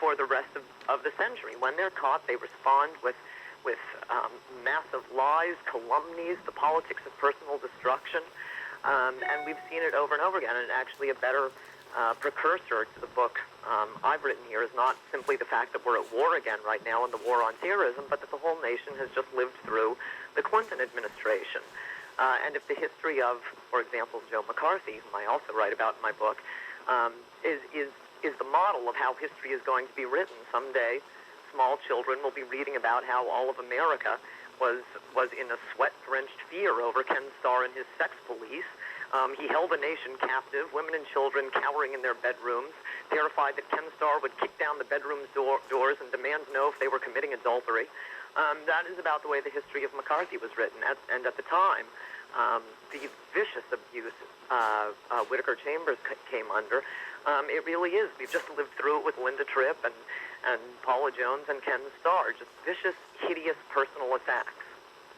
for the rest of the century. When they're caught, they respond with massive lies, calumnies, the politics of personal destruction, and we've seen it over and over again. And actually, a better precursor to the book I've written here is not simply the fact that we're at war again right now in the war on terrorism, but that the whole nation has just lived through the Clinton administration. And if the history of, for example, Joe McCarthy, whom I also write about in my book, is the model of how history is going to be written someday, small children will be reading about how all of America was in a sweat-drenched fear over Ken Starr and his sex police. He held the nation captive, women and children cowering in their bedrooms, terrified that Ken Starr would kick down the bedroom's doors and demand to know if they were committing adultery. That is about the way the history of McCarthy was written. And at the time, the vicious abuse Whittaker Chambers came under, it really is. We've just lived through it with Linda Tripp and Paula Jones and Ken Starr, just vicious, hideous personal attacks.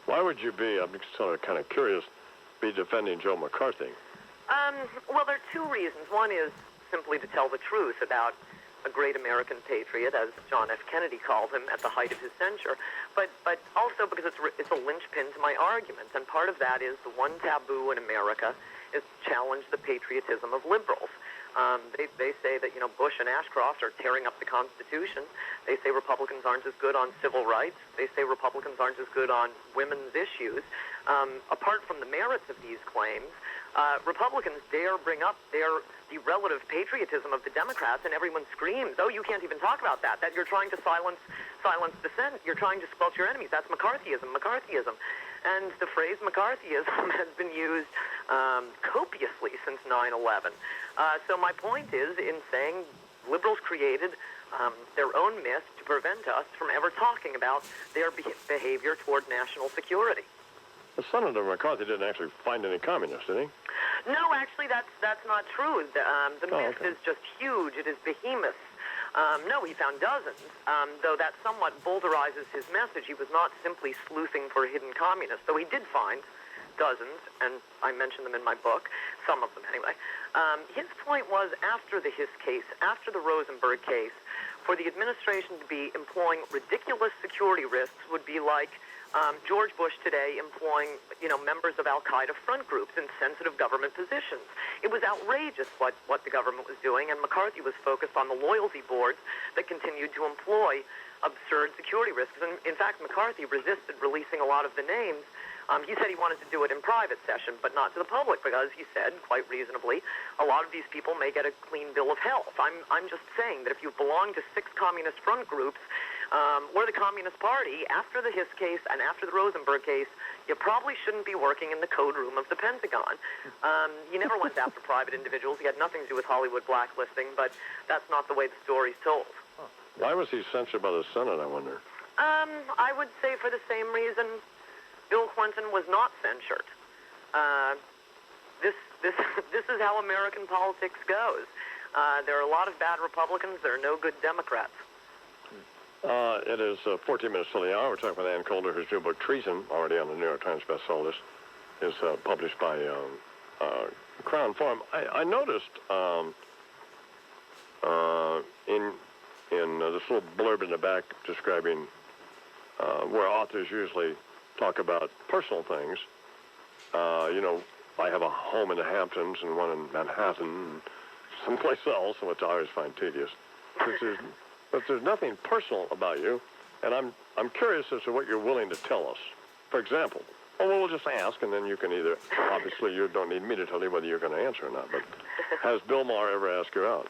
Why would you be, I'm sort of kind of curious, be defending Joe McCarthy? Well, there are two reasons. One is simply to tell the truth about a great American patriot, as John F. Kennedy called him at the height of his censure, but also because it's a linchpin to my arguments. And part of that is the one taboo in America is to challenge the patriotism of liberals. They say that, Bush and Ashcroft are tearing up the Constitution. They say Republicans aren't as good on civil rights. They say Republicans aren't as good on women's issues. Apart from the merits of these claims, Republicans dare bring up the relative patriotism of the Democrats, and everyone screams, "Oh, you can't even talk about that. That you're trying to silence dissent. You're trying to squelch your enemies. That's McCarthyism." And the phrase McCarthyism has been used copiously since 9/11. So my point is in saying liberals created their own myth to prevent us from ever talking about their behavior toward national security. Senator McCarthy didn't actually find any communists, did he? No, actually, that's not true. The myth is just huge. It is behemoth. No, he found dozens, though that somewhat vulgarizes his message. He was not simply sleuthing for hidden communists, though he did find dozens, and I mention them in my book, some of them anyway. His point was, after the Hiss case, after the Rosenberg case, for the administration to be employing ridiculous security risks would be like George Bush today employing, members of al-Qaeda front groups in sensitive government positions. It was outrageous what the government was doing, and McCarthy was focused on the loyalty boards that continued to employ absurd security risks. And in fact, McCarthy resisted releasing a lot of the names. He said he wanted to do it in private session, but not to the public, because he said, quite reasonably, a lot of these people may get a clean bill of health. I'm just saying that if you belong to 6 communist front groups, or the Communist Party, after the Hiss case and after the Rosenberg case, you probably shouldn't be working in the code room of the Pentagon. He never went after private individuals. He had nothing to do with Hollywood blacklisting, but that's not the way the story's told. Why was he censured by the Senate, I wonder? I would say for the same reason Bill Clinton was not censured. This is how American politics goes. There are a lot of bad Republicans. There are no good Democrats. It is 14 minutes till the hour. We're talking with Ann Coulter, whose new book, Treason, already on the New York Times bestseller list, is published by Crown Forum. I noticed in this little blurb in the back describing where authors usually talk about personal things. I have a home in the Hamptons and one in Manhattan and someplace else, which I always find tedious. But there's nothing personal about you, and I'm curious as to what you're willing to tell us. For example, we'll just ask, and then you can either, obviously you don't need me to tell you whether you're going to answer or not, but has Bill Maher ever asked you out?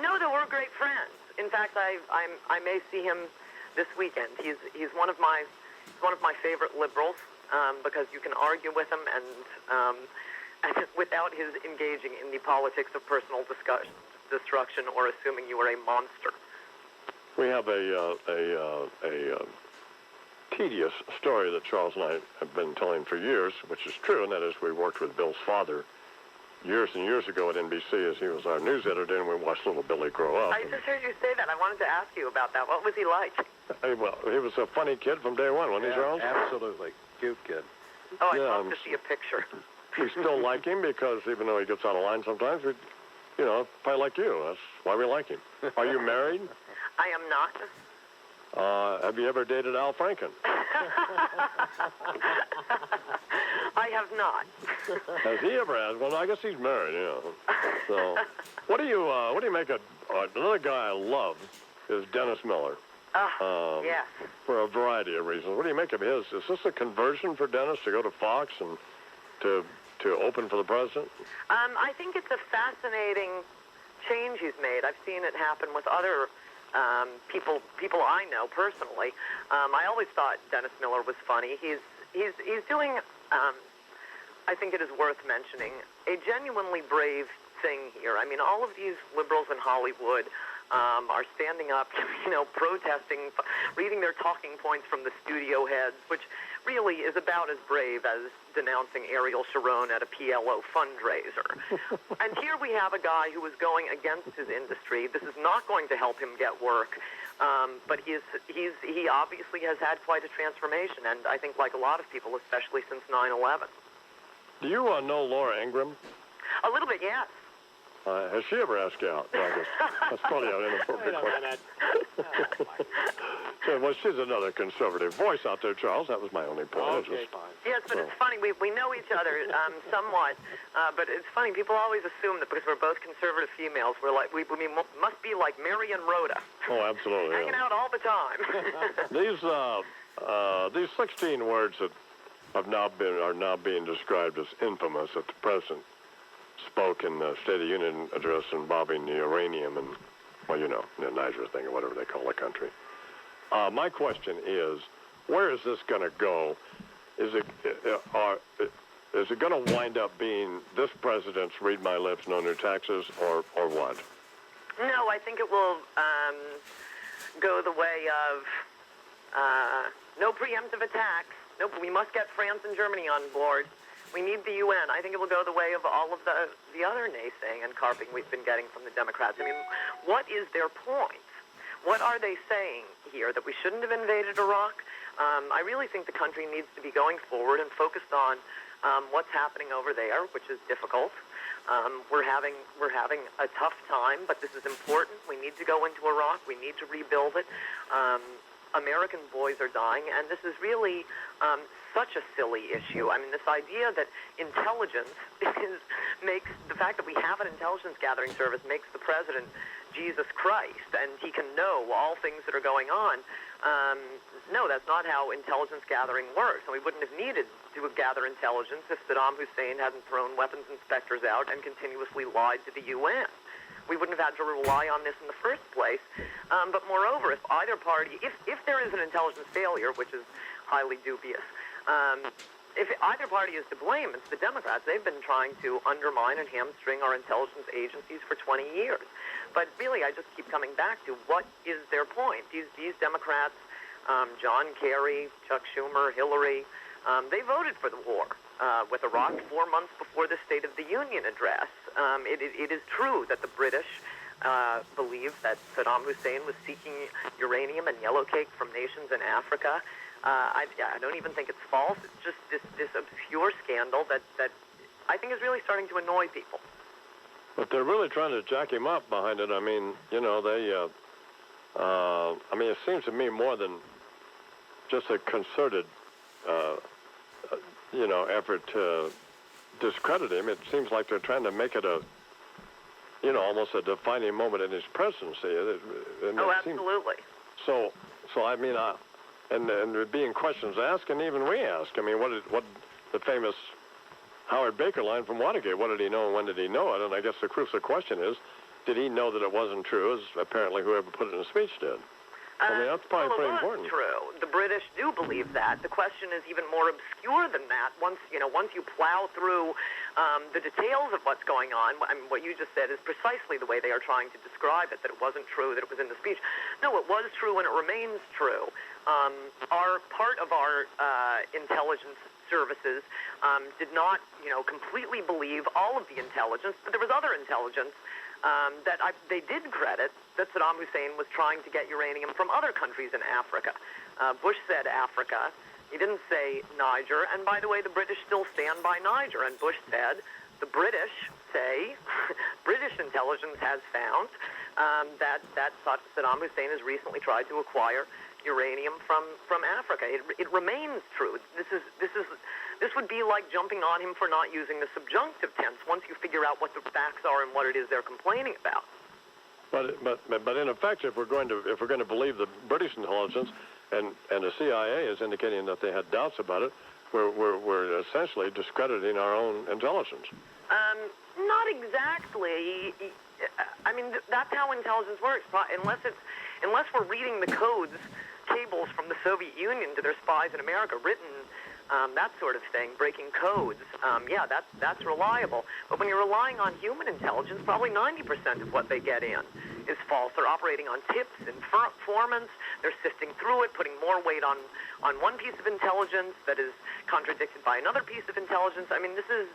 No, though we're great friends. In fact, I may see him this weekend. He's one of my favorite liberals, because you can argue with him and without his engaging in the politics of personal destruction or assuming you are a monster. We have a tedious story that Charles and I have been telling for years, which is true, and that is we worked with Bill's father years and years ago at NBC as he was our news editor, and we watched little Billy grow up. I just heard you say that. I wanted to ask you about that. What was he like? Well, he was a funny kid from day one, wasn't he, Charles? Absolutely. Cute kid. Oh, I'd love to see a picture. We still like him because even though he gets out of line sometimes, we, probably like you. That's why we like him. Are you married? I am not. Have you ever dated Al Franken? I have not. Has he ever asked? Well, I guess he's married, So, what do you make of another guy I love is Dennis Miller. Yes. For a variety of reasons. What do you make of his? Is this a conversion for Dennis to go to Fox and to open for the president? I think it's a fascinating change he's made. I've seen it happen with other people I know personally. I always thought Dennis Miller was funny. He's doing, I think it is worth mentioning, a genuinely brave thing here. I mean, all of these liberals in Hollywood are standing up, protesting, reading their talking points from the studio heads, which really is about as brave as denouncing Ariel Sharon at a PLO fundraiser. And here we have a guy who is going against his industry. This is not going to help him get work, but he obviously has had quite a transformation, and I think like a lot of people, especially since 9/11. Do you know Laura Ingraham? A little bit, yes. Has she ever asked you out? No, that's probably an inappropriate question. Well, she's another conservative voice out there, Charles. That was my only point. Okay, fine. Yes, but it's funny. We know each other somewhat, but it's funny. People always assume that because we're both conservative females, we're like we must be like Mary and Rhoda. Oh, absolutely. Hanging out all the time. These 16 words that are now being described as infamous that the president spoke in the State of the Union address involving the uranium and, the Niger thing or whatever they call the country. My question is, where is this going to go? Is it going to wind up being this president's read my lips, no new taxes, or what? No, I think it will go the way of no preemptive attacks. Nope, we must get France and Germany on board. We need the UN. I think it will go the way of all of the other naysaying and carping we've been getting from the Democrats. I mean, what is their point? What are they saying here? That we shouldn't have invaded Iraq? I really think the country needs to be going forward and focused on what's happening over there, which is difficult. We're having a tough time, but this is important. We need to go into Iraq. We need to rebuild it. American boys are dying, and this is really such a silly issue. I mean, this idea that intelligence makes the fact that we have an intelligence gathering service makes the president Jesus Christ, and he can know all things that are going on. No, that's not how intelligence gathering works, and we wouldn't have needed to gather intelligence if Saddam Hussein hadn't thrown weapons inspectors out and continuously lied to the UN. We wouldn't have had to rely on this in the first place. But moreover, if either party, if there is an intelligence failure, which is highly dubious, if either party is to blame, it's the Democrats. They've been trying to undermine and hamstring our intelligence agencies for 20 years. But really, I just keep coming back to what is their point? These Democrats, John Kerry, Chuck Schumer, Hillary, they voted for the war with Iraq 4 months before the State of the Union address. It is true that the British believed that Saddam Hussein was seeking uranium and yellow cake from nations in Africa. I don't even think it's false. It's just this obscure scandal that I think is really starting to annoy people. But they're really trying to jack him up behind it. I mean, it seems to me more than just a concerted, effort to discredit him. It seems like they're trying to make it almost a defining moment in his presidency. Absolutely. So I mean, and there being questions asked, and even we ask. I mean, what the famous Howard Baker line from Watergate? What did he know and when did he know it? And I guess the crucial question is, did he know that it wasn't true, as apparently whoever put it in the speech did? I mean, that's probably pretty important. True. The British do believe that. The question is even more obscure than that. Once you plow through the details of what's going on, I mean, what you just said is precisely the way they are trying to describe it, that it wasn't true, that it was in the speech. No, it was true and it remains true. Our part of our intelligence services did not, completely believe all of the intelligence, but there was other intelligence that they did credit that Saddam Hussein was trying to get uranium from other countries in Africa. Bush said Africa. He didn't say Niger. And by the way, the British still stand by Niger. And Bush said the British say British intelligence has found that Saddam Hussein has recently tried to acquire uranium from Africa. It remains true. This would be like jumping on him for not using the subjunctive tense once you figure out what the facts are and what it is they're complaining about. But in effect, if we're going to believe the British intelligence and the CIA is indicating that they had doubts about it, we're essentially discrediting our own intelligence. Not exactly. I mean, that's how intelligence works. Unless we're reading the codes, cables from the Soviet Union to their spies in America, written, that sort of thing, breaking codes. Yeah, that's reliable. But when you're relying on human intelligence, probably 90% of what they get in is false. They're operating on tips, informants. They're sifting through it, putting more weight on one piece of intelligence that is contradicted by another piece of intelligence. I mean, this is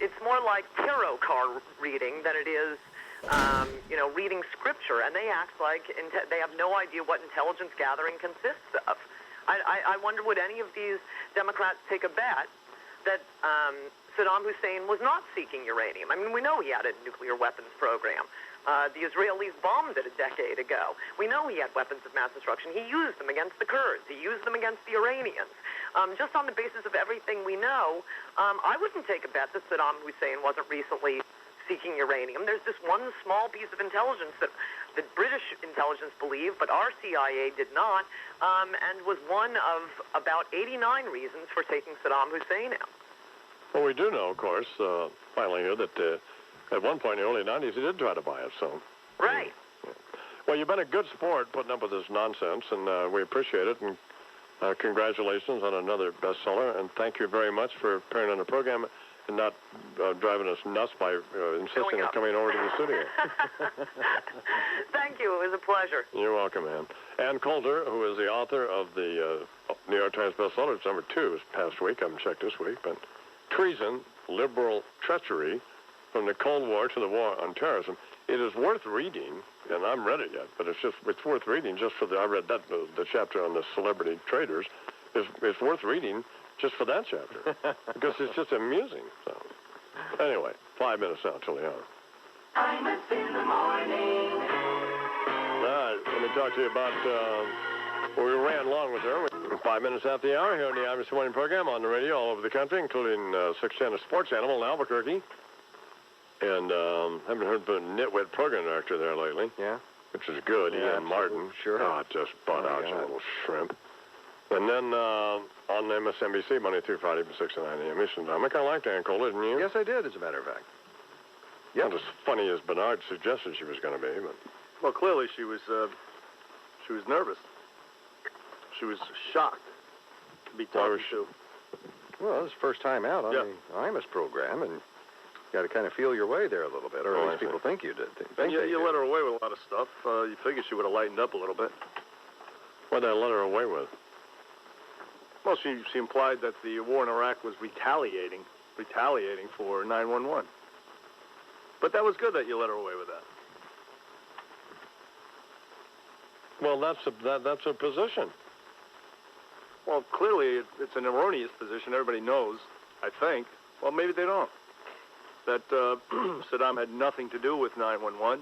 it's more like tarot card reading than it is reading scripture, and they act like they have no idea what intelligence gathering consists of. I wonder, would any of these Democrats take a bet that Saddam Hussein was not seeking uranium? I mean, we know he had a nuclear weapons program. The Israelis bombed it a decade ago. We know he had weapons of mass destruction. He used them against the Kurds. He used them against the Iranians. Just on the basis of everything we know, I wouldn't take a bet that Saddam Hussein wasn't recently seeking uranium. There's this one small piece of intelligence that the British intelligence believed, but our CIA did not, and was one of about 89 reasons for taking Saddam Hussein out. Well, we do know, of course, finally here, that at one point in the early 90s, he did try to buy it, so... Right. Yeah. Well, you've been a good sport putting up with this nonsense, and we appreciate it, and congratulations on another bestseller, and thank you very much for appearing on the program and not driving us nuts by insisting on coming over to the studio. Thank you. It was a pleasure. You're welcome, Ann. Ann Coulter, who is the author of the New York Times bestseller, it's number 2 this past week. I haven't checked this week, but Treason, Liberal Treachery, from the Cold War to the War on Terrorism. It is worth reading, and I haven't read it yet, but it's worth reading just for I read that the chapter on the celebrity traders. It's worth reading just for that chapter, because it's just amusing. So, anyway, 5 minutes now till the hour. Imus in the morning. All right, let me talk to you about, we ran long with her. 5 minutes after the hour here on the Imus Morning program on the radio all over the country, including 610 Sports Animal in Albuquerque. And haven't heard from the Nitwit program director there lately. Yeah? Which is good. Yeah, Ian Martin. sure. God, just butt out, you little shrimp. And then on MSNBC, Monday through Friday from 6 to 9 a.m. Eastern Time. I kind of liked Ann Coulter, didn't you? Yes, I did, as a matter of fact. Not as funny as Bernard suggested she was going to be, but... Well, clearly she was nervous. She was shocked to be talking to. Well, it was the first time out on the Imus program, and you got to kind of feel your way there a little bit, or at least people think you did. You let her away with a lot of stuff. You figured she would have lightened up a little bit. What did I let her away with? Well, she implied that the war in Iraq was retaliating for 9/11. But that was good that you let her away with that. Well, that's a position. Well, clearly it's an erroneous position. Everybody knows, I think. Well, maybe they don't. That Saddam had nothing to do with 9/11.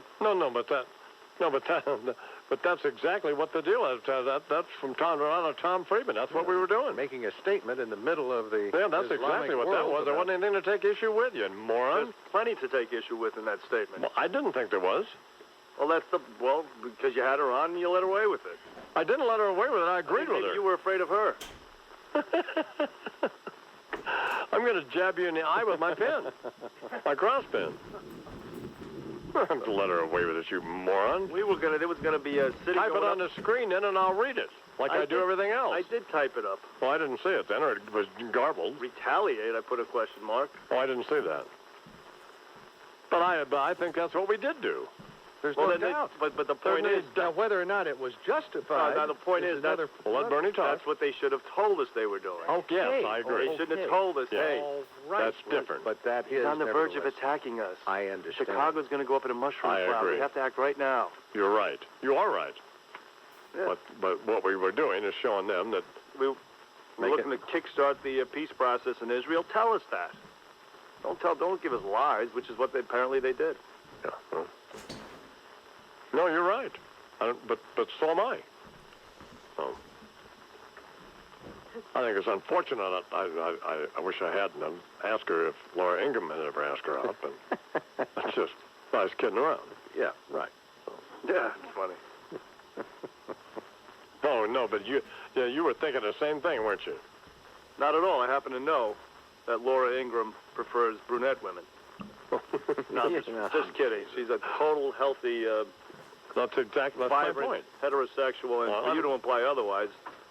But that's exactly what the deal is. That's from Tom Friedman. That's what we were doing. Making a statement in the middle of the that's exactly what that was. There wasn't anything to take issue with, you moron. There's plenty to take issue with in that statement. Well, I didn't think there was. Well, because you had her on and you let her away with it. I didn't let her away with it. I agreed with her. You were afraid of her. I'm going to jab you in the eye with my pen, my cross pen. I'm going to let her away with it, you moron. There was going to be a city. Type it on the screen then, and I'll read it, like I do everything else. I did type it up. Well, I didn't see it then, or it was garbled. Retaliate, I put a question mark. Oh, I didn't see that. But I think that's what we did do. There's no doubt. But the point is... Now, whether or not it was justified... Now, the point is that... Well, let Bernie talk. That's what they should have told us they were doing. Oh, yes, I agree. They shouldn't have told us, hey... That's different. But that is... He's on the verge of attacking us. I understand. Chicago's going to go up in a mushroom cloud. agree. We have to act right now. You're right. You are right. Yeah. But what we were doing is showing them that We're looking to kickstart the peace process in Israel. Tell us that. Don't give us lies, which is what apparently they did. Yeah. Well. No, you're right. But so am I. So, I think it's unfortunate. I wish I hadn't asked her if Laura Ingram had ever asked her out, but that's just, I was kidding around. Yeah, right. So. Yeah, it's funny. Oh, no, but you were thinking the same thing, weren't you? Not at all. I happen to know that Laura Ingram prefers brunette women. No, just kidding. She's a total healthy, That's my vibrant, point. heterosexual, and Well, for you to imply otherwise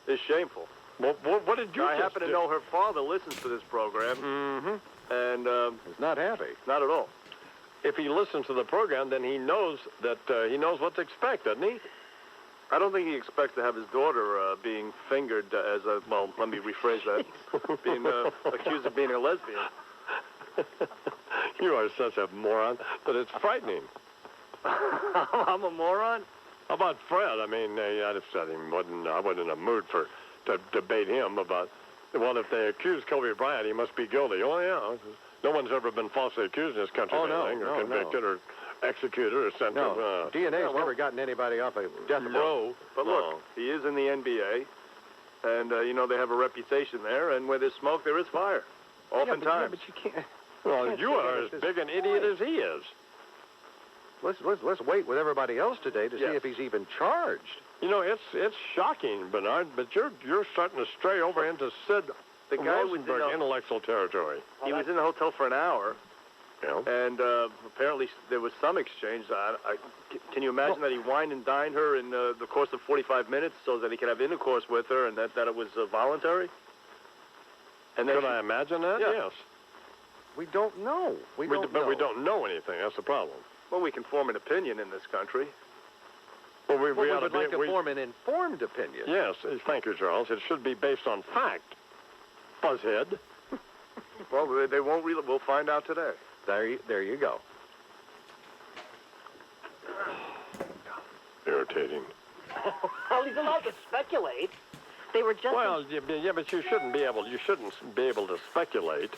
is shameful. What did you I just happen to do? know her father listens to this program, and He's not happy. not at all. If he listens to the program, then he knows that he knows what to expect, doesn't he? I don't think he expects to have his daughter being fingered as a, well, let me rephrase that, being accused of being a lesbian. You are such a moron, but it's frightening. I'm a moron? How about Fred? I mean, I'd have said I wasn't in a mood to debate him about, well, if they accuse Kobe Bryant, he must be guilty. Oh, yeah. No one's ever been falsely accused in this country of anything, or convicted, or executed, or sent to... DNA's never gotten anybody off a death row. But look, he is in the NBA, and, they have a reputation there, and where there's smoke, there is fire. Oftentimes. But you can't... Well, you are as big an idiot as he is. Let's wait with everybody else today to see if he's even charged. You know, it's shocking, Bernard, but you're starting to stray over into Sid The guy was Rosenberg intellectual territory. He was in the hotel for an hour, Yeah. and apparently there was some exchange. Can you imagine that he wined and dined her in the course of 45 minutes so that he could have intercourse with her and that it was voluntary? And then Could I imagine that? Yeah. Yes. We don't know. But we don't know anything. That's the problem. Well, we can form an opinion in this country. Well, we We ought to would like to form an informed opinion. Yes, thank you, Charles. It should be based on fact. Fuzzhead. Well, they won't really. We'll find out today. There you go. Irritating. Well, he's allowed to speculate. They were just... Well, yeah, but you shouldn't be able to speculate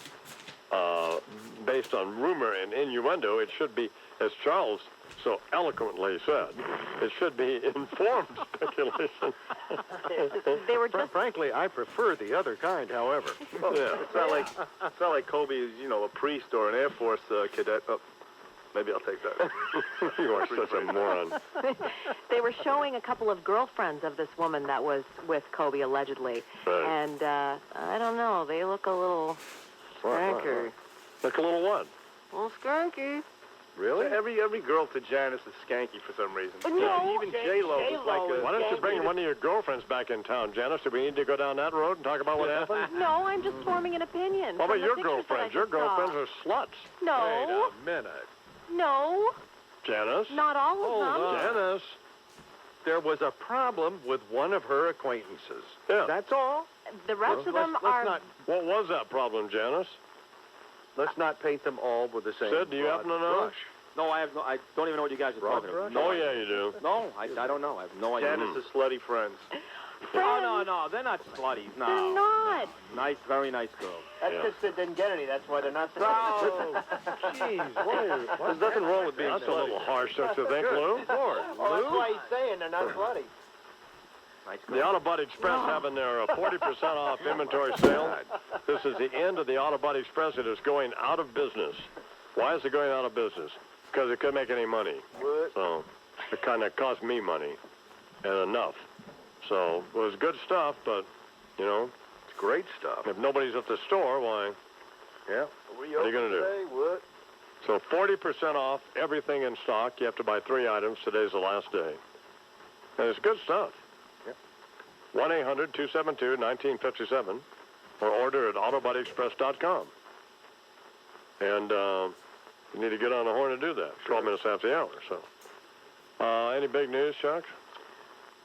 based on rumor and innuendo. It should be, as Charles so eloquently said, it should be informed speculation. They were just... Frankly, I prefer the other kind, however. Yeah. It's not like Kobe is, a priest or an Air Force cadet. Oh, maybe I'll take that. You are such a moron. They were showing a couple of girlfriends of this woman that was with Kobe, allegedly. Right. And, I don't know, they look a little skanky. Look a little what? A little skanky. Really? Every girl to Janice is skanky for some reason. But no, Even J-Lo was like a... Why don't you bring one of your girlfriends back in town, Janice? Do we need to go down that road and talk about what happened? No, I'm just forming an opinion. What from about the your pictures that I girlfriends? Your just saw. girlfriends are sluts. No, Wait a minute. no, Janice? not all of Hold them. on. Janice? There was a problem with one of her acquaintances. Yeah. That's all. The rest of them are... What was that problem, Janice? Let's not paint them all with the same Sid, do you broad happen to know? brush. No, I don't even know what you guys are Broad talking brush? about. Oh, yeah, you do. No, I don't know. I have no idea. Janice's slutty friends. Oh, no, they're not slutty. No. They're not. No. Nice, very nice girls. That's Yeah. because Sid didn't get any. That's why they're not. Oh, Jeez, there's nothing wrong with being That's a little harsh, don't you think, Lou? Lord, Oh, that's why he's saying they're not bloody. nice The girls. Auto Body Express having their 40% off inventory sale. This is the end of the Auto Body Express. It is going out of business. Why is it going out of business? Because it couldn't make any money. What? So it kind of cost me money and enough. So it was good stuff, but, it's great stuff. if nobody's at the store, why? Yeah. What are you going to do? Say what? So 40% off everything in stock. You have to buy 3 items. Today's the last day. And it's good stuff. Yep. 1-800-272-1957 or order at autobodyexpress.com. And you need to get on the horn to do that. 12 minutes after the hour. So, any big news, Chuck?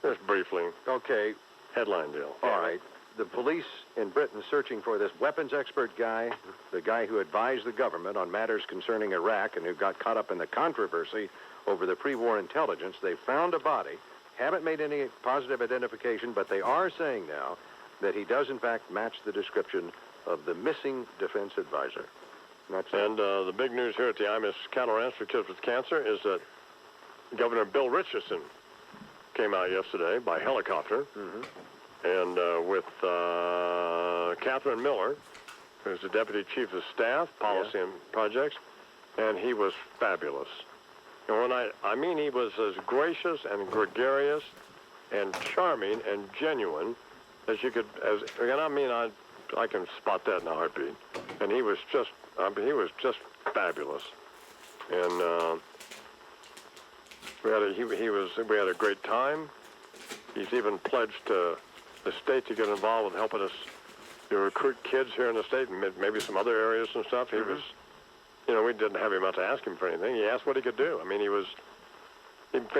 Just briefly. Okay. Headline deal. All right. The police in Britain searching for this weapons expert guy, the guy who advised the government on matters concerning Iraq and who got caught up in the controversy over the pre-war intelligence. They found a body. Haven't made any positive identification, but they are saying now that he does, in fact, match the description of the missing defense advisor. And the big news here at the Imus Cattle Ranch for Kids with Cancer is that Governor Bill Richardson came out yesterday by helicopter, and with Catherine Miller, who's the Deputy Chief of Staff, Policy and Projects, and he was fabulous. And when I mean he was as gracious and gregarious and charming and genuine as you could, and I mean, I can spot that in a heartbeat. And he was just fabulous. And we had a great time. He's even pledged the state to get involved with helping us to recruit kids here in the state and maybe some other areas and stuff. He was, we didn't have him out to ask him for anything. He asked what he could do. I mean, he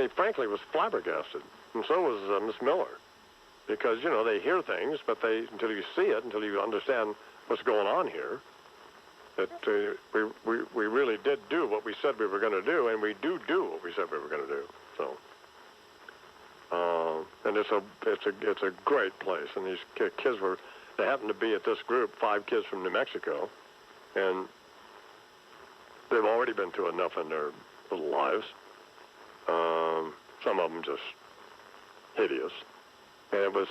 frankly was flabbergasted. And so was Miss Miller. Because, they hear things, but until you see it, until you understand what's going on here, that we really did do what we said we were going to do, and we do what we said we were going to do. So, and it's a great place. And these kids they happened to be at this group, 5 kids from New Mexico, and they've already been through enough in their little lives. Some of them just hideous. And it was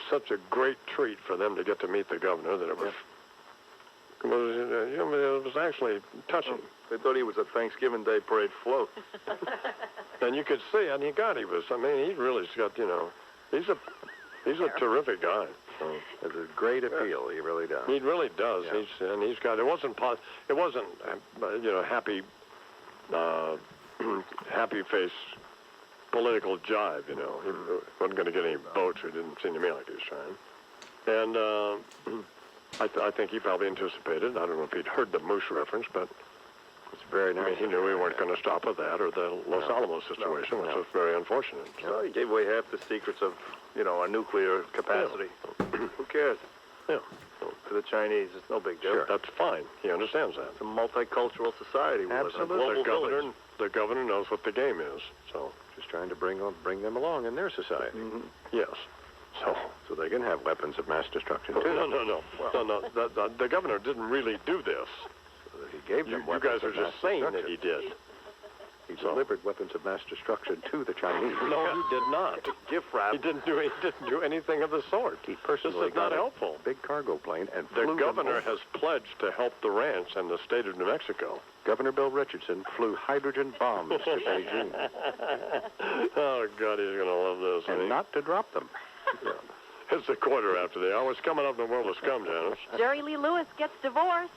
such a great treat for them to get to meet the governor that it was actually touching. They thought he was a Thanksgiving Day parade float. And you could see, and he really's got, he's a terrific guy. So. Has a great appeal. He really does. He really does. Yeah. He's got. It wasn't happy, happy face political jive. He wasn't going to get any votes. It didn't seem to me like he was trying. And I think he probably anticipated. I don't know if he'd heard the moose reference, but it's very nice. I mean, he knew we weren't going to stop at that or the Los Alamos situation, which was very unfortunate. So. Well, he gave away half the secrets of, our nuclear capacity. Who cares? Yeah. To the Chinese, it's no big deal. Sure, that's fine. He understands that. It's a multicultural society. Absolutely. The governor knows what the game is. So just trying to bring them along in their society. Yes. So they can have weapons of mass destruction too. No. The governor didn't really do this. So he gave them you weapons guys are of just mass saying destruction. that he did. He delivered weapons of mass destruction to the Chinese. No, he did not. Gift wrap. He didn't do anything of the sort. He personally This is not got helpful. a big cargo plane and The flew governor them over. has pledged to help the ranch and the state of New Mexico. Governor Bill Richardson flew hydrogen bombs to Beijing. Oh, God, he's going to love this. And not to drop them. It's a quarter after the hour. It's coming up in the world of scum, Janice. Jerry Lee Lewis gets divorced.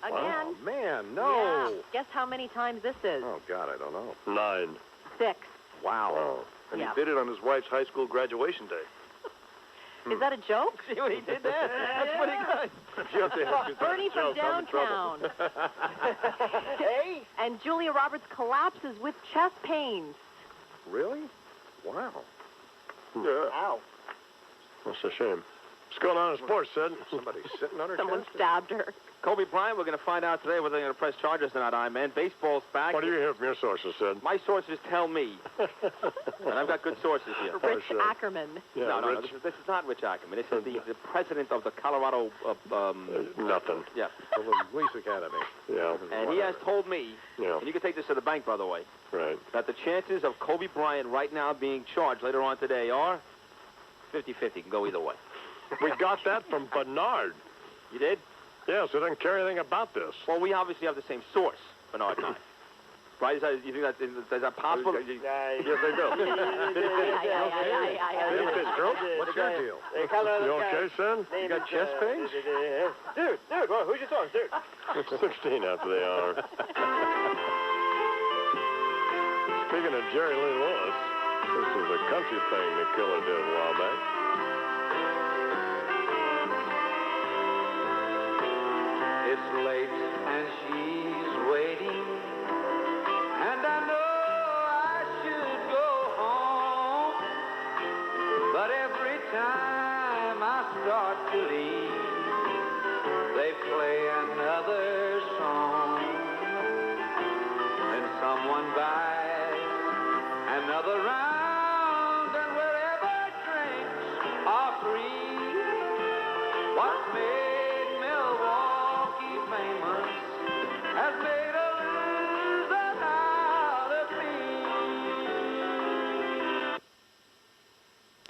Again. Oh, man, no. Yeah. Guess how many times this is? Oh, God, I don't know. 9. 6. Wow. And Yeah. he did it on his wife's high school graduation day. Is that a joke? See what he did there? That's pretty good. Bernie from downtown. Hey? And Julia Roberts collapses with chest pains. Really? Wow. Yeah. Ow. That's a shame. What's going on in sports, Sid? Somebody's sitting on her Someone chest. stabbed her. Kobe Bryant, we're going to find out today whether they're going to press charges or not, man. Baseball's back. What do you hear from your sources, Sid? My sources tell me. And I've got good sources here. Rich sure. Ackerman. Yeah, No, Rich. this is not Rich Ackerman. This is the president of the Colorado... Nothing. Yeah. From the police academy. Yeah. And he has told me, Yeah. and you can take this to the bank, by the way, Right. that the chances of Kobe Bryant right now being charged later on today are 50-50. Can go either way. We got that from Bernard. You did? Yes, he doesn't care anything about this. Well, we obviously have the same source, Bernard and I. Right? Is that possible? Yes, they do. What's your deal? You okay, Sid? You got chest pains? Dude, well, who's your source, dude? It's 16 after the hour. Speaking of Jerry Lee Lewis, this is a country thing the killer did a while back. It's late and she's waiting, and I know I should go home, but every time I start to leave, they play another song, and someone buys another round, and wherever drinks are free,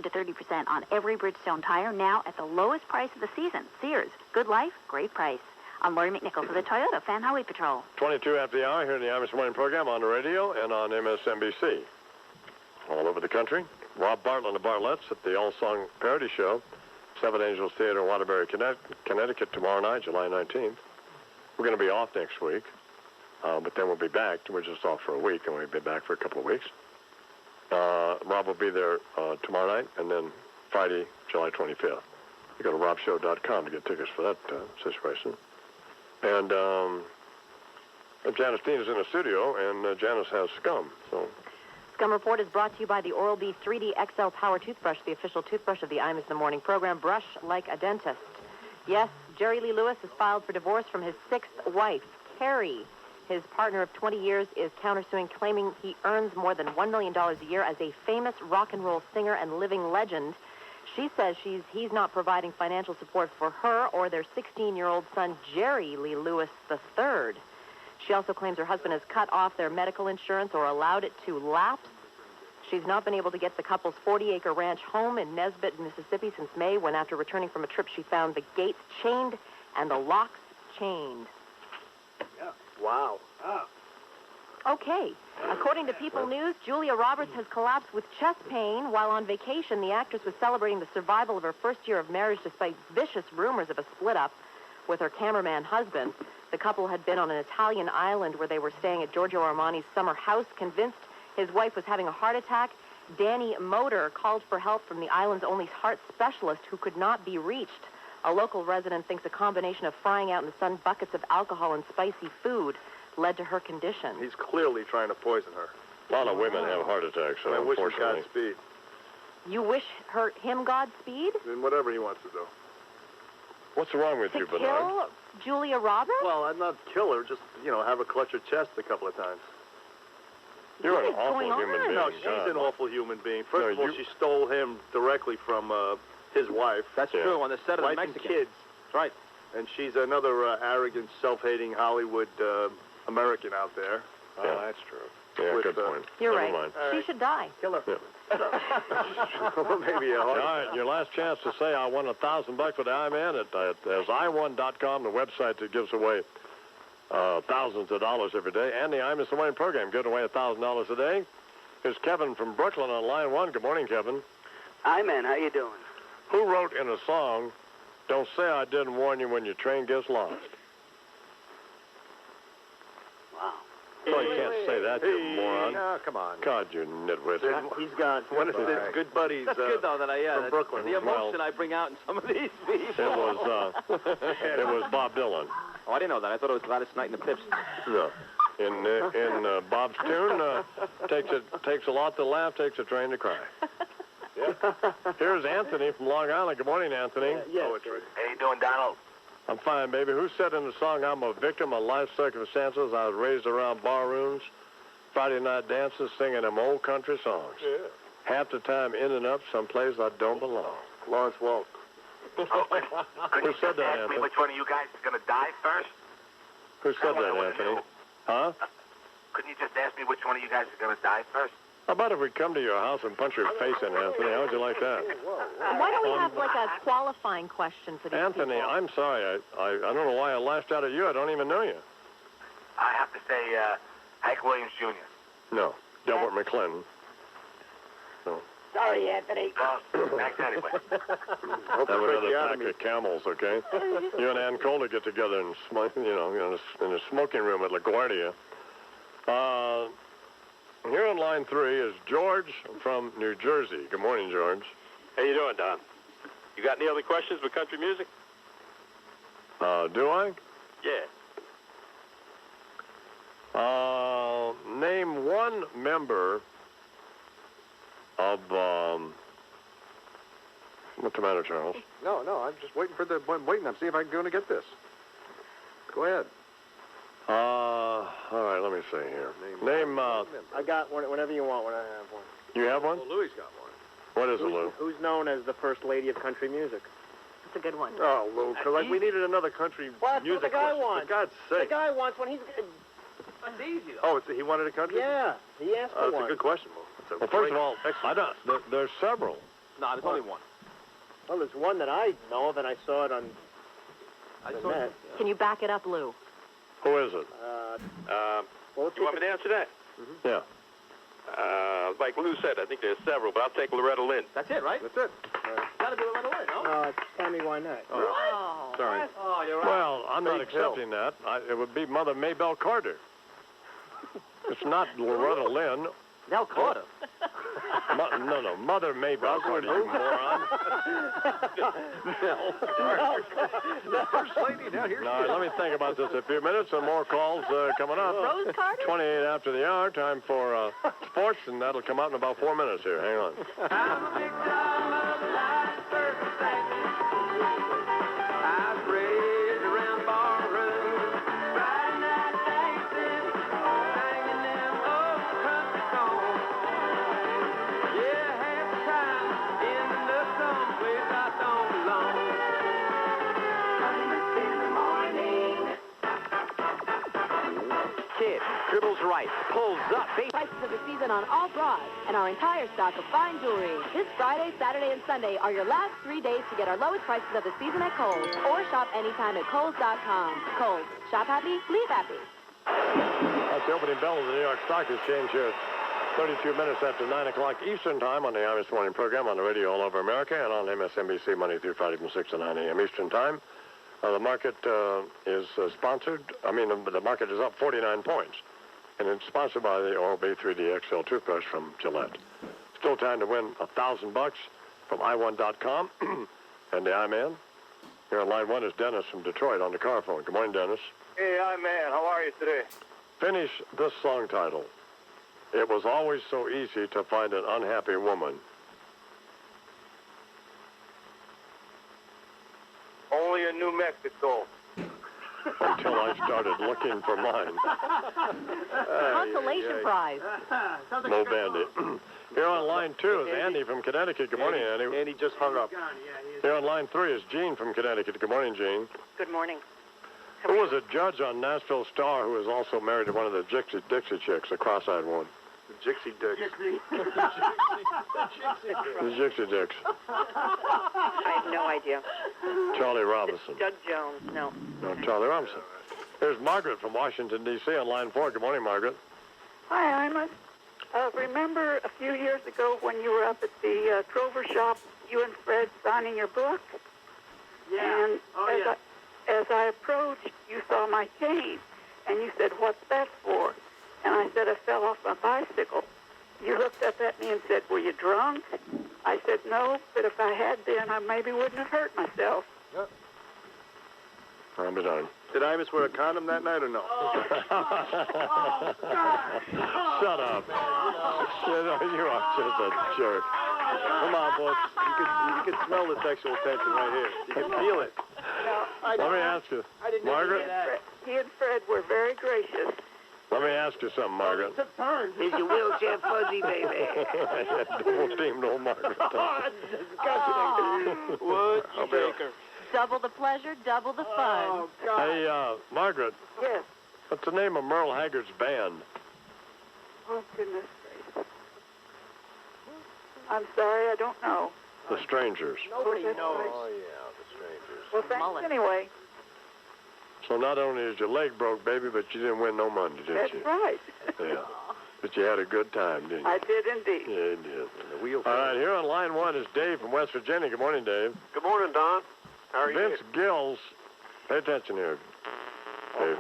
to 30% on every Bridgestone tire now at the lowest price of the season. Sears, good life, great price. I'm Lori McNichol for the Toyota Fan Highway Patrol. 22 after the hour here in the Imus Morning Program on the radio and on MSNBC. All over the country. Rob Bartlett and the Bartletts at the All Song Parody Show, Seven Angels Theater in Waterbury, Connecticut, tomorrow night, July 19th. We're going to be off next week, but then we'll be back. We're just off for a week, and we'll be back for a couple of weeks. Rob will be there tomorrow night, and then Friday, July 25th. You go to robshow.com to get tickets for that situation. And Janice Dean is in the studio, and Janice has Scum. So, Scum Report is brought to you by the Oral-B 3D XL Power Toothbrush, the official toothbrush of the Imus in the Morning program. Brush like a dentist. Yes, Jerry Lee Lewis has filed for divorce from his sixth wife, Carrie. His partner of 20 years is countersuing, claiming he earns more than $1 million a year as a famous rock and roll singer and living legend. She says he's not providing financial support for her or their 16-year-old son, Jerry Lee Lewis III. She also claims her husband has cut off their medical insurance or allowed it to lapse. She's not been able to get the couple's 40-acre ranch home in Nesbitt, Mississippi since May, when after returning from a trip she found the gates chained and the locks chained. Yeah. Wow. Okay. According to People News, Julia Roberts has collapsed with chest pain. While on vacation, the actress was celebrating the survival of her first year of marriage despite vicious rumors of a split-up with her cameraman husband. The couple had been on an Italian island where they were staying at Giorgio Armani's summer house. Convinced his wife was having a heart attack, Danny Motor called for help from the island's only heart specialist, who could not be reached. A local resident thinks a combination of frying out in the sun buckets of alcohol and spicy food led to her condition. He's clearly trying to poison her. a lot of women have heart attacks, so I wish him unfortunately. Godspeed. You wish him Godspeed? In whatever he wants to do. What's wrong with you, To Bernard? kill Julia Roberts? Well, I'd not kill her, just, have her clutch her chest a couple of times. You're What an is awful going on? human being. No, she's God. an awful human being. First of all, you- she stole him directly from his wife. That's Yeah. true, on the set of wife the and Mexican. kids. That's right. And she's another arrogant, self-hating Hollywood American out there. Yeah. That's true. Yeah, With, good point. You're Never right. mind. She should die. Kill her. Yeah. Maybe a All heart. right, your last chance to say I won $1,000 with the iMan at iwon.com, the website that gives away thousands of dollars every day, and the Imus the Morning program giving away $1,000 a day. Here's Kevin from Brooklyn on line one. Good morning, Kevin. Hi, man. How you doing? Who wrote in a song, "Don't say I didn't warn you when your train gets lost"? Wow. Well, you can't say that, you moron. No, come on. God, you nitwit. He's gone. One of his good buddies That's good, though, that from Brooklyn. The emotion I bring out in some of these It people. was Bob Dylan. Oh, I didn't know that. I thought it was Gladys Knight and the Pips. No. In Bob's tune, takes a lot to laugh, takes a train to cry. Here's Anthony from Long Island. Good morning, Anthony. Poetry. How you doing, Donald? I'm fine, baby. Who said in the song, "I'm a victim of life circumstances. I was raised around bar rooms, Friday night dances, singing them old country songs. Yeah. Half the time in and up someplace I don't belong." Lawrence Welk. Could Who you said just that, ask me Anthony? which one of you guys is going to die first? Who said that, Anthony? Huh? Couldn't you just ask me which one of you guys is going to die first? How about if we come to your house and punch your face in, Anthony? How would you like that? Why don't we have like a qualifying question for these Anthony, people? I'm sorry. I don't know why I laughed out at you. I don't even know you. I have to say, Hank Williams Jr. No. Delbert McClellan. Sorry, Anthony. Well, thanks anyway. Have another pack of Camels, okay? You and Ann Coulter get together and smoke, in a smoking room at LaGuardia. Here on line 3 is George from New Jersey. Good morning, George. How you doing, Don? You got any other questions with country music? Do I? Yeah. Name one member of, what's the matter, Charles? No, I'm just waiting for I'm waiting. I'm see if I'm going to get this. Go ahead. All right, let me see here. Name, I got one. Whenever you want one, I have one. you have one? Well, Louis got one. What is it, Lou? Who's known as the first lady of country music? That's a good one. Oh, Lou, because we needed another country Well, that's music what the guy question. wants. For God's The sake. guy wants one. That's easy, Oh, he wanted a country? Yeah, he asked for That's one. a good question, Lou. That's a Well, first great- of all, excellent. there's several. No, there's only one. Well, there's one that I know of, and I saw it on I the saw net. Can you back it up, Lou? Who is it? Well, You want me to answer that? Yeah. Like Lou said, I think there's several, but I'll take Loretta Lynn. That's it, right? That's it. Gotta be Loretta Lynn, no? No, it's Tammy Wynette. Oh. Sorry. Oh, you're right. Well, I'm not Big Hill. accepting that. It would be Mother Maybelle Carter. It's not Loretta Lynn. Nell Carter. No, Mother Maybelle Carter, you moron. The first lady down here. Now, let me think about this a few minutes. Some more calls coming up. Rose Carter? 28 after the hour. Time for sports, and that'll come out in about 4 minutes here. Hang on. I'm a victim of life's circumstances. I've raised around barrooms, Friday night dancing, singing them old country songs. Yeah, half the time ending up someplace I don't belong. In the morning. Kid, dribbles right, pulls up, Prices of the season on all bras and our entire stock of fine jewelry. This Friday, Saturday, and Sunday are your last 3 days to get our lowest prices of the season at Kohl's. Or shop anytime at Kohl's.com. Kohl's. Shop happy, leave happy. That's the opening bell of the New York Stock Exchange here at 32 minutes after 9 o'clock Eastern Time on the Imus Morning program on the radio all over America and on MSNBC Monday through Friday from 6 to 9 a.m. Eastern Time. The market is sponsored. The market is up 49 points. And it's sponsored by the Oral-B 3D XL toothbrush from Gillette. Still time to win $1,000 from i1.com. And the I-Man. Here on line 1 is Dennis from Detroit on the car phone. Good morning, Dennis. Hey, man, how are you today? Finish this song title. It was always so easy to find an unhappy woman. Only in New Mexico. Until I started looking for mine. Consolation prize. No Bandy. Here on line 2 is Andy from Connecticut. Good morning, Andy. Andy just hung up. Here on line 3 is Gene from Connecticut. Good morning, Gene. Good morning. Who was a judge on Nashville Star who was also married to one of the Dixie Chicks, a cross-eyed one? The Jixie Dicks. The Dixie Dicks. I have no idea. Charlie Robinson. Doug Jones, no. No, Charlie Robinson. Here's Margaret from Washington, D.C. on line 4. Good morning, Margaret. Hi, Imus. Remember a few years ago when you were up at the Trover shop, you and Fred signing your book? Yeah. And as I approached, you saw my cane, and you said, "What's that for?" And I said, "I fell off my bicycle." You looked up at me and said, "Were you drunk?" I said, "No, but if I had been, I maybe wouldn't have hurt myself." I'll be darned. Did Imus wear a condom that night or no? Shut up. You are just a jerk. Come on, boss. You can smell the sexual tension right here. You can feel it. Let me ask you, Margaret. He and Fred were very gracious. Let me ask you something, Margaret. Is your wheelchair fuzzy, baby? Double team, no Margaret. Would you take her? Double the pleasure, double the fun. Hey, Margaret. Yes. What's the name of Merle Haggard's band? Oh, goodness gracious. I'm sorry, I don't know. The Strangers. Nobody knows. Oh, yeah, the Strangers. Well, thanks Mullet. anyway. So not only is your leg broke, baby, but you didn't win no money, did That's you? right. Yeah. But you had a good time, didn't you? I did indeed. Yeah, you did. The wheel. All right, here on line 1 is Dave from West Virginia. Good morning, Dave. Good morning, Don. How are Vince Gill's, pay attention here, Dave.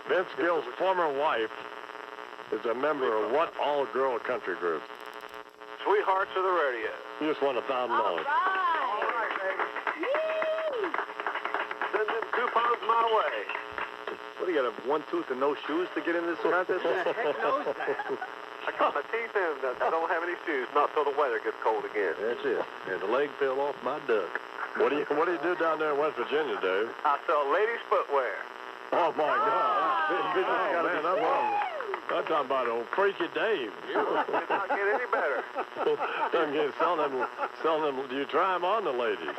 Vince Gill's former wife is a member of what all-girl country group? Sweethearts of the radio. You just won $1,000. Send them coupons my way. What, do you got 1 tooth and no shoes to get in this contest? I cut my teeth in that don't have any shoes, not till the weather gets cold again. That's it. And the leg fell off my duck. What do you do down there in West Virginia, Dave? I sell ladies' footwear. Oh, my God. I'm talking about old freaky Dave. Did not get any better. Selling them. Do you try them on the ladies?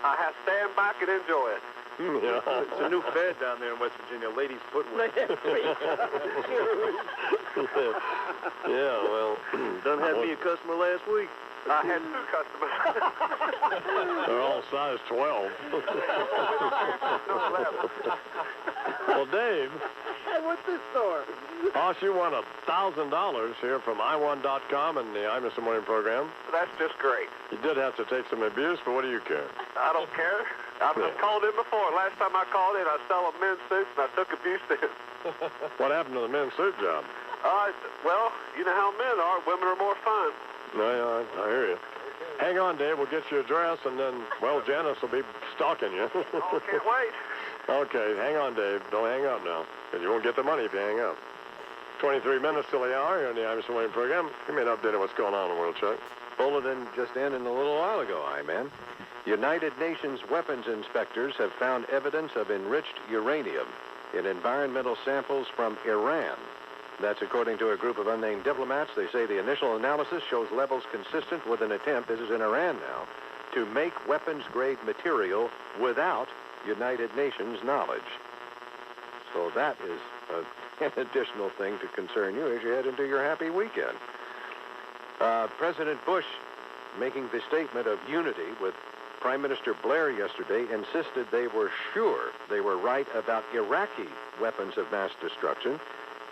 I have to stand back and enjoy it. Yeah. It's a new fad down there in West Virginia, ladies' footwear. Yeah, well. Done had me a customer last week. I had 2 customers. They're all size 12. No, 11. Well, Dave, Hey, what's this store? boss, you won $1,000 here from I1.com and the Imus Morning program. That's just great. You did have to take some abuse, but what do you care? I don't care. I've called in before. Last time I called in, I sell a men's suits, and I took abuse to him. What happened to the men's suit job? Well, you know how men are. Women are more fun. No, yeah, I hear you. Hang on, Dave. We'll get you a dress, and then, well, Janice will be stalking you. Oh, can't wait. Okay, hang on, Dave. Don't hang up now, because you won't get the money if you hang up. 23 minutes till the hour here on the Imus Morning program. Give me an update on what's going on in the world, Chuck. Bulletin just in a little while ago, I-Man. United Nations weapons inspectors have found evidence of enriched uranium in environmental samples from Iran. That's according to a group of unnamed diplomats. They say the initial analysis shows levels consistent with an attempt, this is in Iran now, to make weapons-grade material without United Nations knowledge. So that is an additional thing to concern you as you head into your happy weekend. President Bush, making the statement of unity with Prime Minister Blair yesterday, insisted they were sure they were right about Iraqi weapons of mass destruction.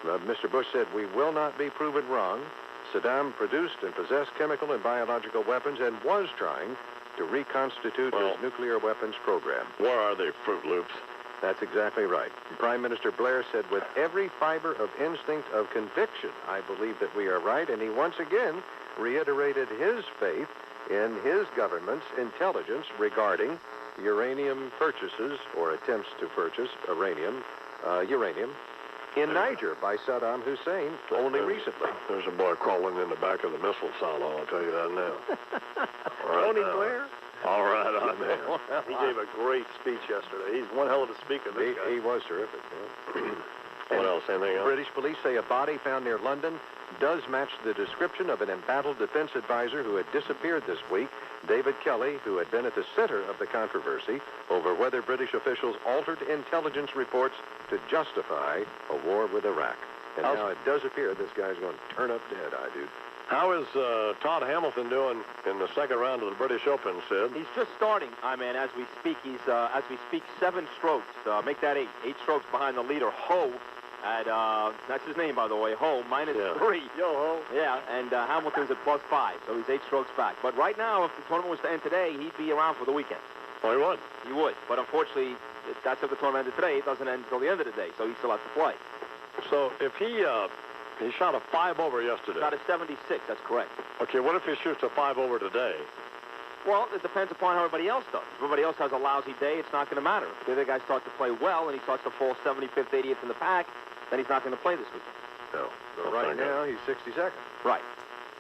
Mr. Bush said, "We will not be proven wrong. Saddam produced and possessed chemical and biological weapons and was trying to reconstitute his nuclear weapons program." Where are they, Fruit Loops? That's exactly right. Prime Minister Blair said, "With every fiber of instinct of conviction, I believe that we are right," and he once again reiterated his faith in his government's intelligence regarding uranium purchases or attempts to purchase uranium in Niger by Saddam Hussein only recently. There's a boy crawling in the back of the missile silo, I'll tell you that now. Tony Blair? All right, on there. He gave a great speech yesterday. He's one hell of a speaker, this guy. He was terrific. Yeah. What else? Anything else? British police say a body found near London does match the description of an embattled defense advisor who had disappeared this week, David Kelly, who had been at the center of the controversy over whether British officials altered intelligence reports to justify a war with Iraq. And now it does appear this guy's going to turn up dead, dude. How is Todd Hamilton doing in the second round of the British Open, Sid? He's just starting, I-Man, as we speak. He's, as we speak, 7 strokes. Make that 8. 8 strokes behind the leader, Ho, at, that's his name, by the way, Ho, minus 3. Yo, Ho. Yeah, and Hamilton's at plus 5, so he's 8 strokes back. But right now, if the tournament was to end today, he'd be around for the weekend. Oh, he would? He would, but unfortunately, that's if the tournament ended today. It doesn't end until the end of the day, so he still has to play. So if he shot a 5-over yesterday. Shot a 76, that's correct. Okay, what if he shoots a 5-over today? Well, it depends upon how everybody else does. If everybody else has a lousy day, it's not going to matter. If the other guy starts to play well and he starts to fall 75th, 80th in the pack, then he's not going to play this weekend. No. So right now, he's 62nd. Right.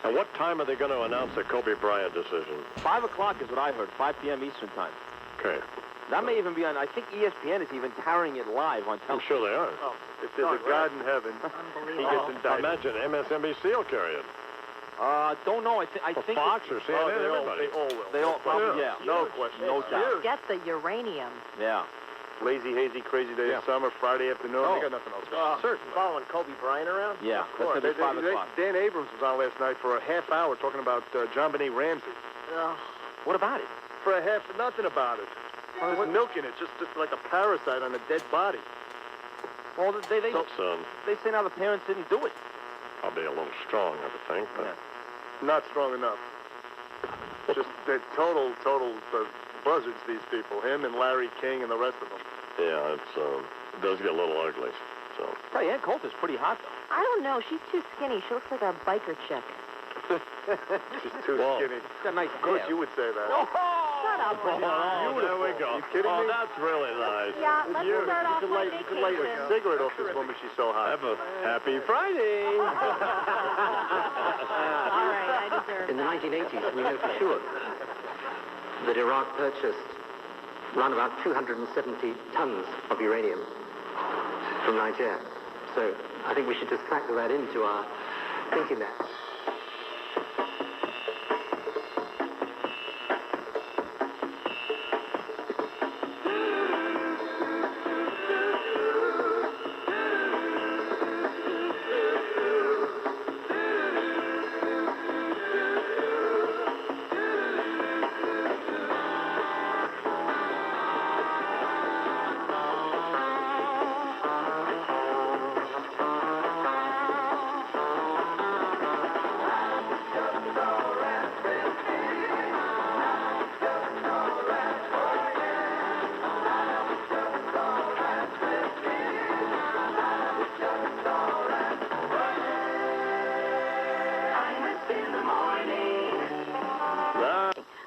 And what time are they going to announce the Kobe Bryant decision? 5 o'clock is what I heard, 5 p.m. Eastern time. Okay. That may even be on, I think ESPN is even carrying it live on television. I'm sure they are. Oh, if there's a God in heaven, he gets indicted. I imagine MSNBC will carry it. Don't know. I think Fox or CNN, everybody. They all will. They all probably, yeah. No question. No doubt. Get the uranium. Yeah. Lazy, hazy, crazy day of summer, Friday afternoon. They got nothing else. Certainly. Following Kobe Bryant around? Yeah. Of course. That's going to be 5 o'clock. Dan Abrams was on last night for a half hour talking about John Benet Ramsey. What about it? For a half, nothing about it. Just milking it, just like a parasite on a dead body. Well, they say now the parents didn't do it. Probably a little strong, I would think. But Not strong enough. Just they're total buzzards, these people. Him and Larry King and the rest of them. yeah, it does get a little ugly. So. Hey, Ann Coulter's pretty hot, though. I don't know. She's too skinny. She looks like a biker chick. She's too skinny. She's got nice Of course, hair. you would say that. Shut up, Richard. Oh, there we go. You kidding me? That's really nice. Yeah, let's start off my You could light a vacation. cigarette off this woman. She's so hot. Have a happy Friday. All right, I deserve In the 1980s, we know for sure that Iraq purchased around about 270 tons of uranium from Niger. So I think we should just factor that into our thinking there.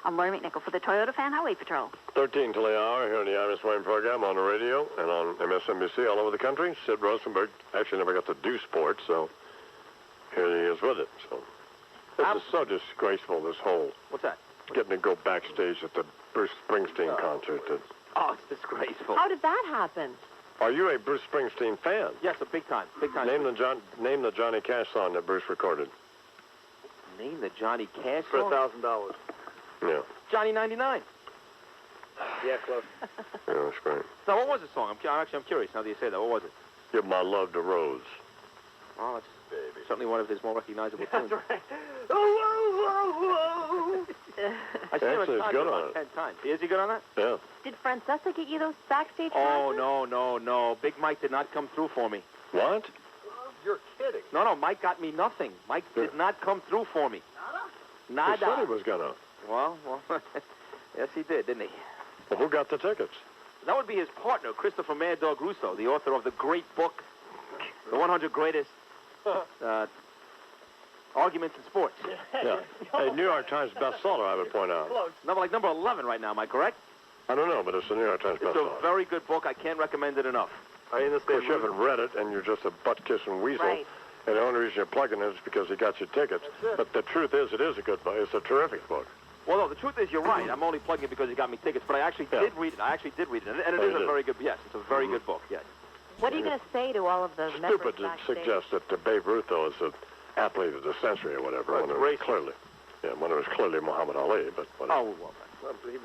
I'm Lori McNichol for the Toyota Fan Highway Patrol. 13 till the hour here on the Imus Morning program on the radio and on MSNBC all over the country. Sid Rosenberg actually never got to do sports, so here he is with it. So this is so disgraceful, this whole... What's that? Getting to go backstage at the Bruce Springsteen concert. Oh, it's disgraceful. How did that happen? Are you a Bruce Springsteen fan? Yes, a big time. Name the Johnny Cash song that Bruce recorded. Name the Johnny Cash For song? $1,000. Yeah. Johnny 99. Yeah, close. Yeah, that's great. Now, what was the song? I'm curious now that you say that. What was it? Give My Love to Rose. Oh, it's certainly one of his more recognizable tunes. That's right. Oh, I see him Actually, it's good on it. 10 times. Is he good on that? Yeah. Did Francesca get you those backstage Oh, passes? no. Big Mike did not come through for me. What? You're kidding. No, Mike got me nothing. Mike did not come through for me. Nada? He said he was gonna. Well, yes, he did, didn't he? Well, who got the tickets? That would be his partner, Christopher Mad Dog Russo, the author of the great book, The 100 Greatest Arguments in Sports. Yeah. A New York Times bestseller, I would point out. Number 11 right now, am I correct? I don't know, but it's a New York Times It's bestseller. a very good book. I can't recommend it enough. Are you in the Of course, you haven't read it, and you're just a butt-kissing weasel. Right. And the only reason you're plugging it is because he got you tickets. But the truth is, it is a good book. It's a terrific book. Well, no, the truth is you're right. I'm only plugging it because he got me tickets, but I actually did read it. And it is a very good, yes, it's a very good book, yes. What are you going to say to all of the members Stupid to backstage? suggest that Babe Ruth, though, is an athlete of the century or whatever. Right, when it was clearly, when it was clearly Muhammad Ali. But Oh, well, he was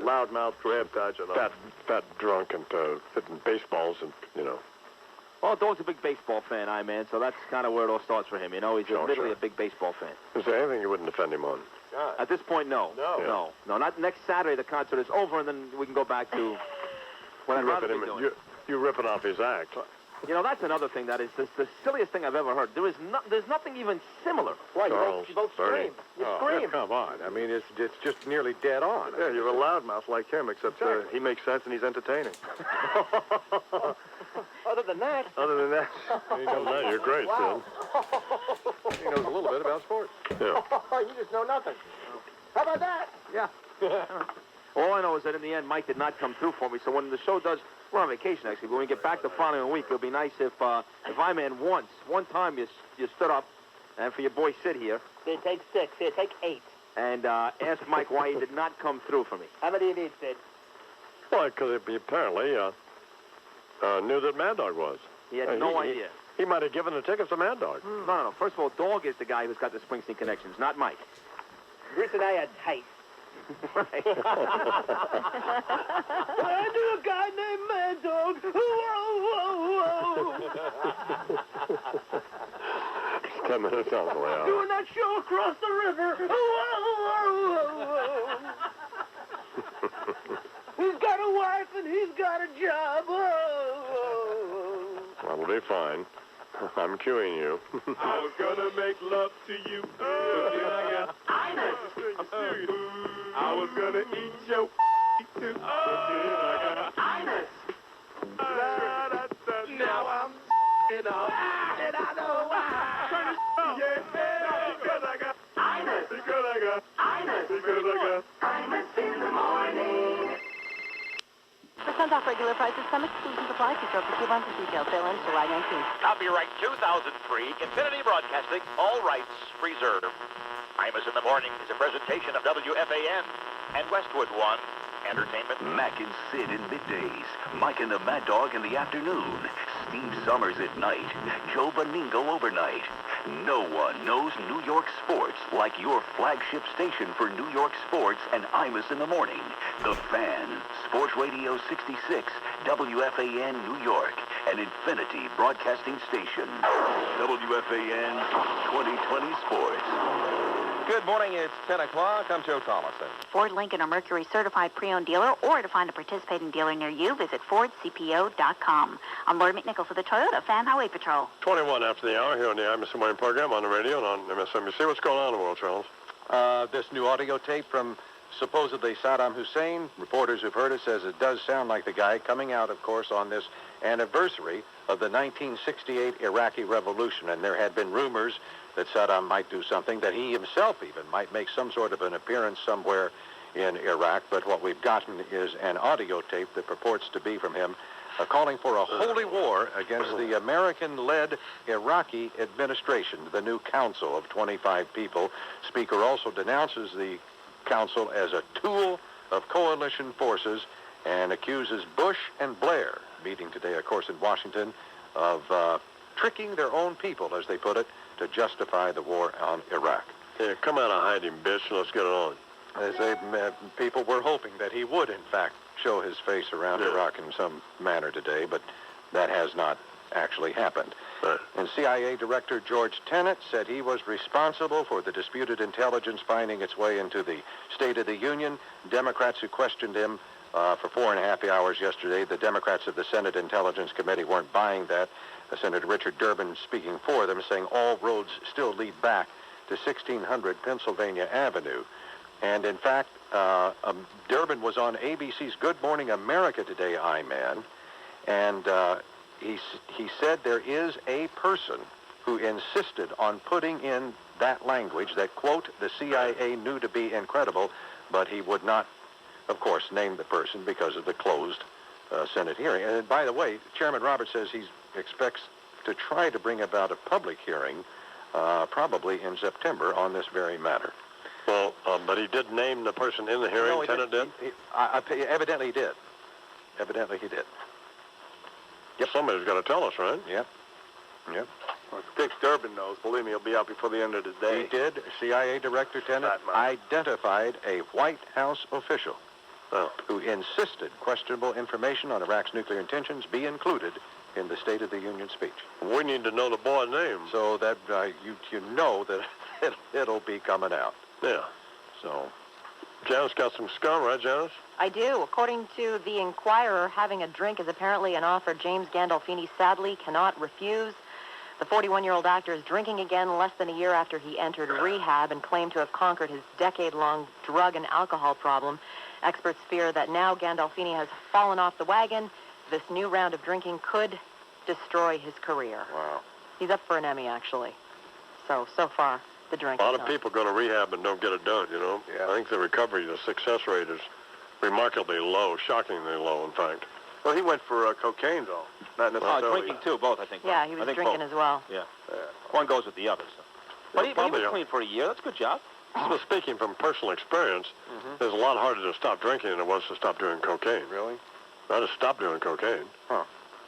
loudmouth, grab badge, and fat drunk and hitting baseballs and Well, Dog's a big baseball fan, man, so that's kind of where it all starts for him. He's admittedly a big baseball fan. Is there anything you wouldn't defend him on? At this point, no. No. No, not next Saturday. The concert is over, and then we can go back to what I'd rather be doing. You ripping off his act. That's another thing that is the silliest thing I've ever heard. There's nothing even similar. Right, Charles, you both Bernie. scream. You scream. Come on. I mean, it's just nearly dead on. Yeah, you're a loudmouth like him, except he makes sense and he's entertaining. Other than that. You know that. You're great, Wow. Sid. He knows a little bit about sports. Yeah. You just know nothing. How about that? Yeah. All I know is that in the end, Mike did not come through for me. So when the show does, we're on vacation actually. But when we get back the following week, it'll be nice if I-Man one time you stood up, and for your boy Sid here, Here, take 6. Here, take 8. and asked Mike why he did not come through for me. How many do you need, Sid? Well, because he apparently knew that Mad Dog was. He had no idea. He might have given the tickets to Mad Dog. No. First of all, Dog is the guy who's got the Springsteen connections, not Mike. Bruce and I are tight. Right. I knew a guy named Mad Dog. Whoa. 10 minutes on the way out. Doing that show across the river. Whoa. He's got a wife and he's got a job. Whoa. That'll be fine. I'm cueing you. I was gonna make love to you, but then I got I'm serious. I was gonna eat your too, but then I got Now I'm and I know why. Yeah, because I got because I got in the morning. For tons off regular prices, some exclusions apply. See Trophy coupons for details. Sale ends July 19th. Copyright 2003, Infinity Broadcasting, all rights reserved. Imus in the Morning is a presentation of WFAN and Westwood One Entertainment. Mac and Sid in middays, Mike and the Mad Dog in the afternoon, Steve Summers at night, Joe Beningo overnight. No one knows New York sports like your flagship station for New York sports and Imus in the Morning. The Fan, Sports Radio 66, WFAN New York, an Infinity Broadcasting Station. WFAN 2020 Sports. Good morning, it's 10 o'clock. I'm Joe Thomason. Ford, Lincoln, or Mercury certified pre-owned dealer, or to find a participating dealer near you, visit FordCPO.com. I'm Lori McNichol for the Toyota Fan Highway Patrol. 21 after the hour here on the Imus in the Morning program on the radio and on MSNBC. What's going on in the world, Charles? This new audio tape from supposedly Saddam Hussein. Reporters who've heard it says it does sound like the guy coming out, of course, on this anniversary of the 1968 Iraqi Revolution. And there had been rumors that Saddam might do something, that he himself even might make some sort of an appearance somewhere in Iraq, but what we've gotten is an audio tape that purports to be from him calling for a holy war against the American-led Iraqi administration, the new council of 25 people. Speaker also denounces the council as a tool of coalition forces and accuses Bush and Blair, meeting today, of course, in Washington, of tricking their own people, as they put it, to justify the war on Iraq. Yeah, come out of hiding, bitch. Let's get it on. As they, people were hoping that he would, in fact, show his face around Iraq in some manner today, but that has not actually happened. And CIA Director George Tenet said he was responsible for the disputed intelligence finding its way into the State of the Union. Democrats who questioned him for 4.5 hours yesterday, the Democrats of the Senate Intelligence Committee weren't buying that. Senator Richard Durbin speaking for them, saying all roads still lead back to 1600 Pennsylvania Avenue. And in fact, Durbin was on ABC's Good Morning America today, I-Man, and he said there is a person who insisted on putting in that language that, quote, the CIA knew to be incredible, but he would not, of course, name the person because of the closed Senate hearing. And by the way, Chairman Roberts says he expects to try to bring about a public hearing probably in September on this very matter. Well, but he did name the person in the hearing, No, Tenet did? Evidently he did. Evidently he did. Yep. Somebody's got to tell us, right? Yep. Yep. Well, Dick Durbin knows. Believe me, he'll be out before the end of the day. He did. CIA Director Tenet identified a White House official who insisted questionable information on Iraq's nuclear intentions be included in the State of the Union speech. We need to know the boy's name. So that you know that it'll be coming out. Yeah. So, Janice got some scum, right, Janice? I do. According to the Inquirer, having a drink is apparently an offer James Gandolfini sadly cannot refuse. The 41-year-old actor is drinking again less than a year after he entered rehab and claimed to have conquered his decade-long drug and alcohol problem. Experts fear that now Gandolfini has fallen off the wagon. This new round of drinking could destroy his career. Wow. He's up for an Emmy, actually. So far, the drink A lot of people go to rehab and don't get it done, you know. Yeah. I think the recovery, the success rate is remarkably low, shockingly low, in fact. Well, he went for cocaine, though. Not necessarily. Drinking, too, both, I think. Yeah, he was drinking as well. Yeah. One goes with the other. So. But he was clean for a year. That's a good job. Well, speaking from personal experience, it's a lot harder to stop drinking than it was to stop doing cocaine. Really? I just stopped doing cocaine. Huh.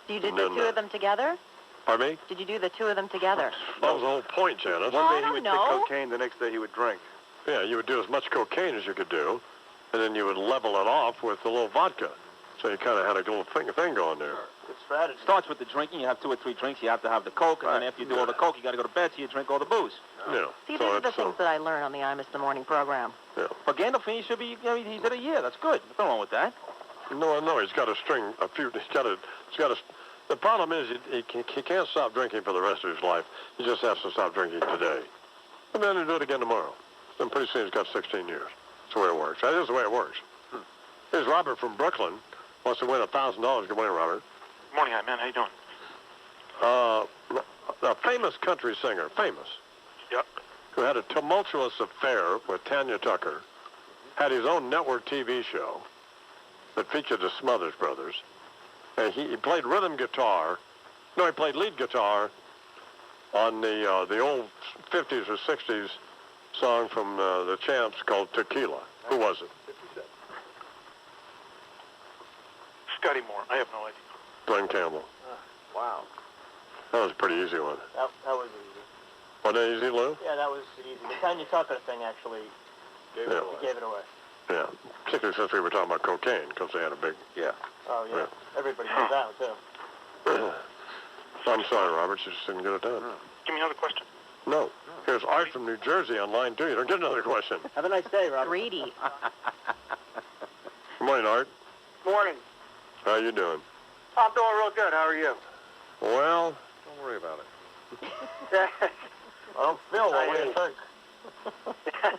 You did the two of them together? Pardon me? Did you do the two of them together? That was the whole point, Janice. One day he would take cocaine, the next day he would drink. Yeah, you would do as much cocaine as you could do, and then you would level it off with a little vodka. So you kind of had a little thing going there. Good strategy. It starts with the drinking. You have 2 or 3 drinks. You have to have the Coke, and then after you do all the Coke, you got to go to bed, so you drink all the booze. Yeah. See, these are the things that I learn on the Imus in the Morning program. Yeah. But Gandolfini should be, he did a year. That's good. Nothing wrong with that. No, he's got to string a few. The problem is he can't stop drinking for the rest of his life. He just has to stop drinking today. And then he'll do it again tomorrow. Then pretty soon he's got 16 years. That's the way it works. That is the way it works. Here's Robert from Brooklyn. Wants to win $1,000. Good morning, Robert. Good morning, man. How you doing? A famous country singer, Yep. who had a tumultuous affair with Tanya Tucker, had his own network TV show that featured the Smothers Brothers. And he played rhythm guitar. No, he played lead guitar on the old 50s or 60s song from the Champs called Tequila. Who was it? Scotty Moore. I have no idea. Glenn Campbell. Wow. That was a pretty easy one. That was easy. Wasn't that easy, Lou? Yeah, that was easy. The Tanya Tucker thing actually gave it away. Yeah, particularly since we were talking about cocaine, because they had a big... Yeah. Oh, yeah. Everybody knows that one, too. I'm sorry, Robert, you just didn't get it done. Give me another question. No. Here's Art from New Jersey on line 2. You don't get another question. Have a nice day, Robert. Greedy. Good morning, Art. Morning. How you doing? I'm doing real good. How are you? Well, don't worry about it. Well, Phil, what do you think?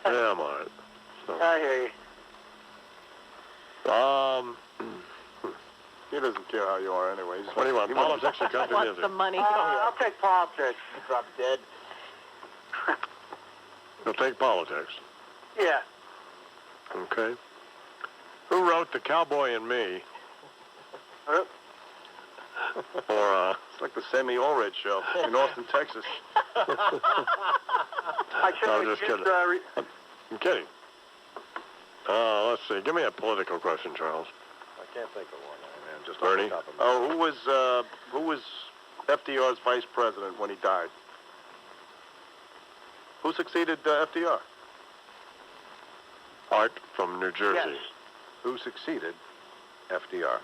Yeah, I'm all right. I hear you. He doesn't care how you are anyway. What do you want, politics or country Wants music? the money. I'll take politics. Drop dead. You'll take politics. Yeah. Okay. Who wrote The Cowboy and Me? Or, It's like the Sammy Ulrich show in Austin, Texas. I'm just kidding. I'm kidding. Let's see. Give me a political question, Charles. I can't think of one, man. Just Bernie? off the top of my Oh, who was FDR's vice president when he died? Who succeeded FDR? Art from New Jersey. Yes. Who succeeded FDR?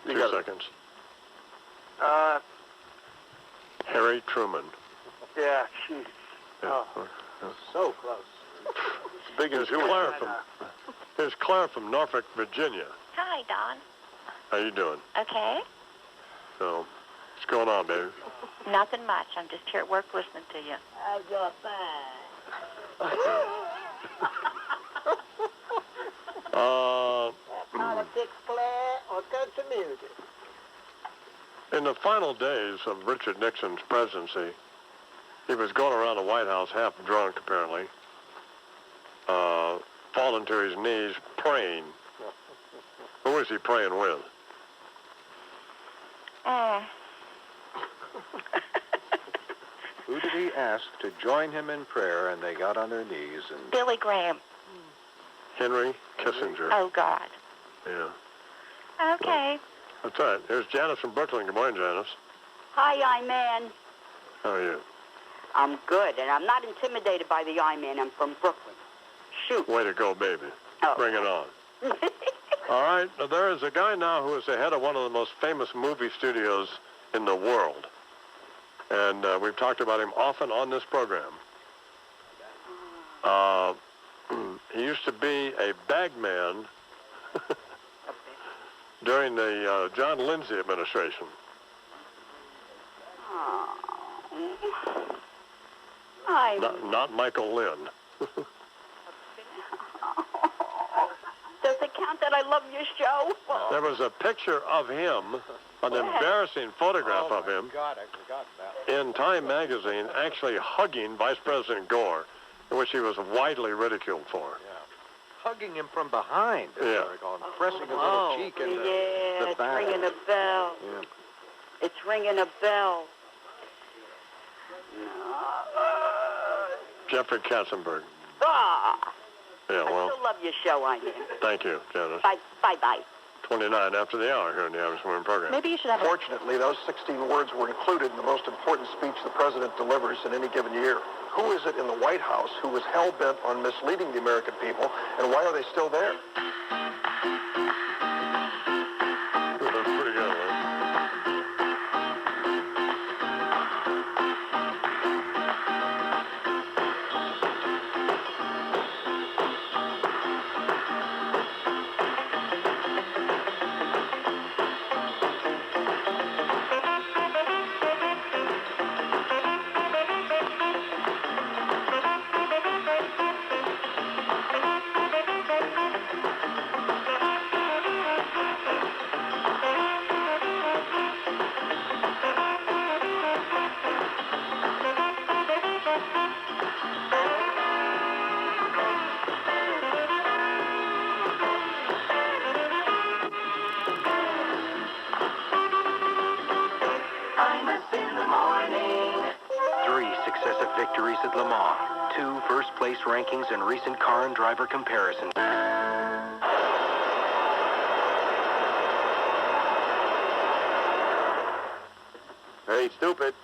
2 seconds. Harry Truman. Yeah, jeez. Yeah. So close. Big as Here's Claire from Norfolk, Virginia. Hi, Don. How you doing? Okay. So, what's going on, baby? Nothing much. I'm just here at work listening to you. How's your fine? Politics, play, or country music? In the final days of Richard Nixon's presidency, he was going around the White House half drunk, apparently, falling to his knees, praying. Who was he praying with? Who did he ask to join him in prayer, and they got on their knees and... Billy Graham. Henry Kissinger. Oh, God. Yeah. Okay. That's right. Here's Janice from Brooklyn. Good morning, Janice. Hi, I-Man. How are you? I'm good, and I'm not intimidated by the I-Man. I'm from Brooklyn. Shoot. Way to go, baby. Oh. Bring it on. All right. Now, there is a guy now who is the head of one of the most famous movie studios in the world. And we've talked about him often on this program. He used to be a bagman during the John Lindsay administration. Not Michael Lynn. Does it count that I love your show? There was a picture of him, an embarrassing photograph of him, God, I forgot that. in Time magazine, actually hugging Vice President Gore, which he was widely ridiculed for. Yeah. Hugging him from behind, as Yeah. I recall, and pressing his little cheek into the it's back. ringing a bell. Yeah. It's ringing a bell. Jeffrey Katzenberg. Ah! Yeah, I well, still love your show, I-Man. thank you, Janice. Bye-bye. 29 after the hour here in the Average Morning Program. Maybe you should have Fortunately, those 16 words were included in the most important speech the president delivers in any given year. Who is it in the White House who was hell-bent on misleading the American people, and why are they still there? That's pretty good, huh? Victories at Le Mans, 2 first-place rankings and recent car and driver comparisons. Hey, stupid.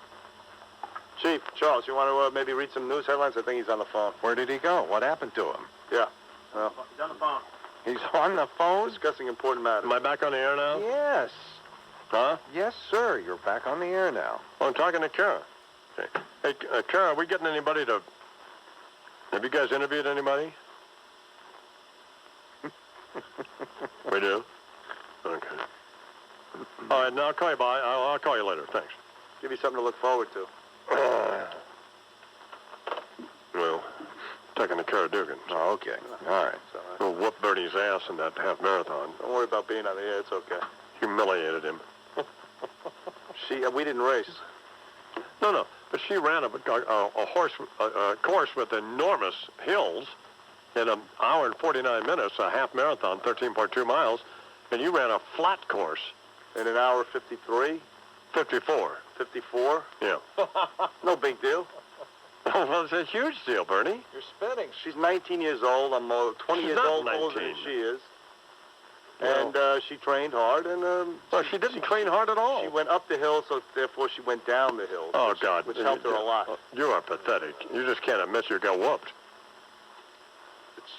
Chief, Charles, you want to maybe read some news headlines? I think he's on the phone. Where did he go? What happened to him? Yeah. Well, He's on the phone. He's on the phone? Discussing important matters. Am I back on the air now? Yes. Huh? Yes, sir. You're back on the air now. Oh, I'm talking to Kara. Okay. Hey, Kara, are we getting anybody to... Have you guys interviewed anybody? We do? Okay. All right, now I'll call you bye. I'll call you later. Thanks. Give you something to look forward to. Well, talking to Kara Dugan. Oh, okay. All right. We'll whoop Bernie's ass in that half marathon. Don't worry about being on the air. It's okay. Humiliated him. We didn't race. No. But she ran a course with enormous hills, in an hour and 49 minutes, a half marathon, 13.2 miles, and you ran a flat course. In an hour 53? 54. 54? Yeah. No big deal. Well, it's a huge deal, Bernie. You're spinning. She's 19 years old. I'm 20 She's years not old 19. older than she is. Well, And she trained hard, and well, she didn't train hard at all. She went up the hill, so therefore she went down the hill. Oh, God. Which helped her a lot. You are pathetic. You just can't admit you got whooped.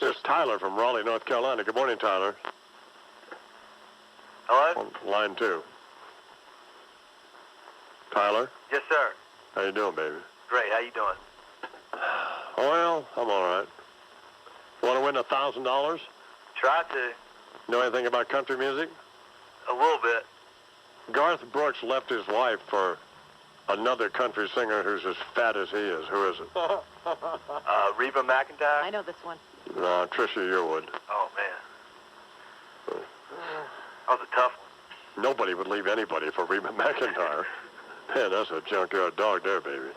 It's Tyler from Raleigh, North Carolina. Good morning, Tyler. Hello? On line 2. Tyler? Yes, sir. How you doing, baby? Great. How you doing? Well, I'm all right. Want to win $1,000? Try to. Know anything about country music? A little bit. Garth Brooks left his wife for another country singer who's as fat as he is. Who is it? Reba McEntire? I know this one. No, Trisha Yearwood. Oh, man. That was a tough one. Nobody would leave anybody for Reba McEntire. Yeah, that's a junkyard dog there, baby.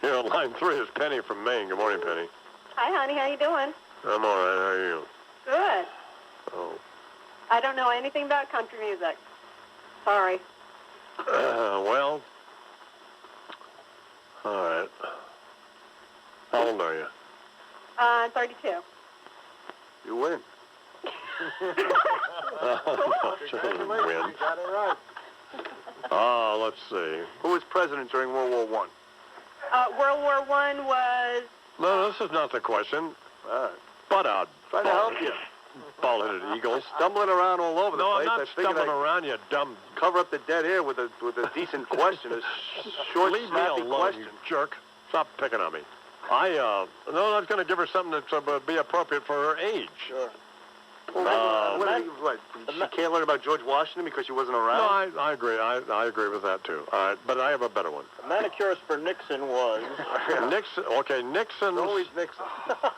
Here on line 3 is Penny from Maine. Good morning, Penny. Hi, honey. How you doing? I'm all right. How are you? Good. Oh. I don't know anything about country music. Sorry. Well, all right. How old are you? 32. You win. Win. You got it right. Let's see. Who was president during World War One? World War I was... No, this is not the question. All right. Butt out. Trying to help you. Ball-headed eagles. Stumbling around all over the No, place. I'm not I figured stumbling I'd around, you dumb... cover up the dead air with a decent question, a short, Leave me snappy alone, question. you jerk. Stop picking on me. I was going to give her something that would be appropriate for her age. Sure. What? She can't learn about George Washington because she wasn't around? No, I agree. I agree with that, too. All right, but I have a better one. The manicurist for Nixon was... Nixon's Always Nixon.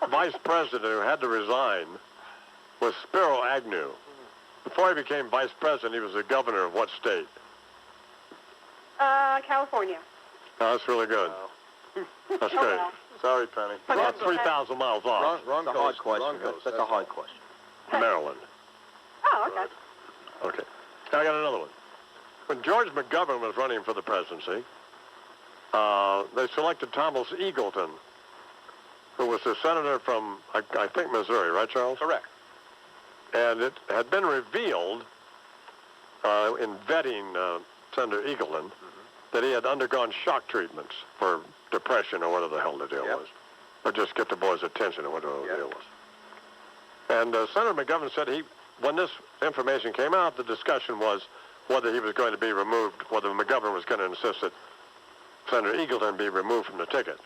vice president who had to resign was Spiro Agnew. Before he became vice president, he was the governor of what state? California. Oh, that's really good. That's Oh, great. well. Sorry, Penny. About 3,000 miles off. Wrong That's a hard coast. question. Wrong coast. That's a hard question. Maryland. Oh, okay. Okay. Now I got another one. When George McGovern was running for the presidency, they selected Thomas Eagleton, who was a senator from, I think, Missouri, right, Charles? Correct. And it had been revealed in vetting Senator Eagleton that he had undergone shock treatments for depression or whatever the hell the deal was. Or just get the boys' attention or whatever the deal was. And Senator McGovern said when this information came out, the discussion was whether he was going to be removed, whether McGovern was going to insist that Senator Eagleton be removed from the ticket.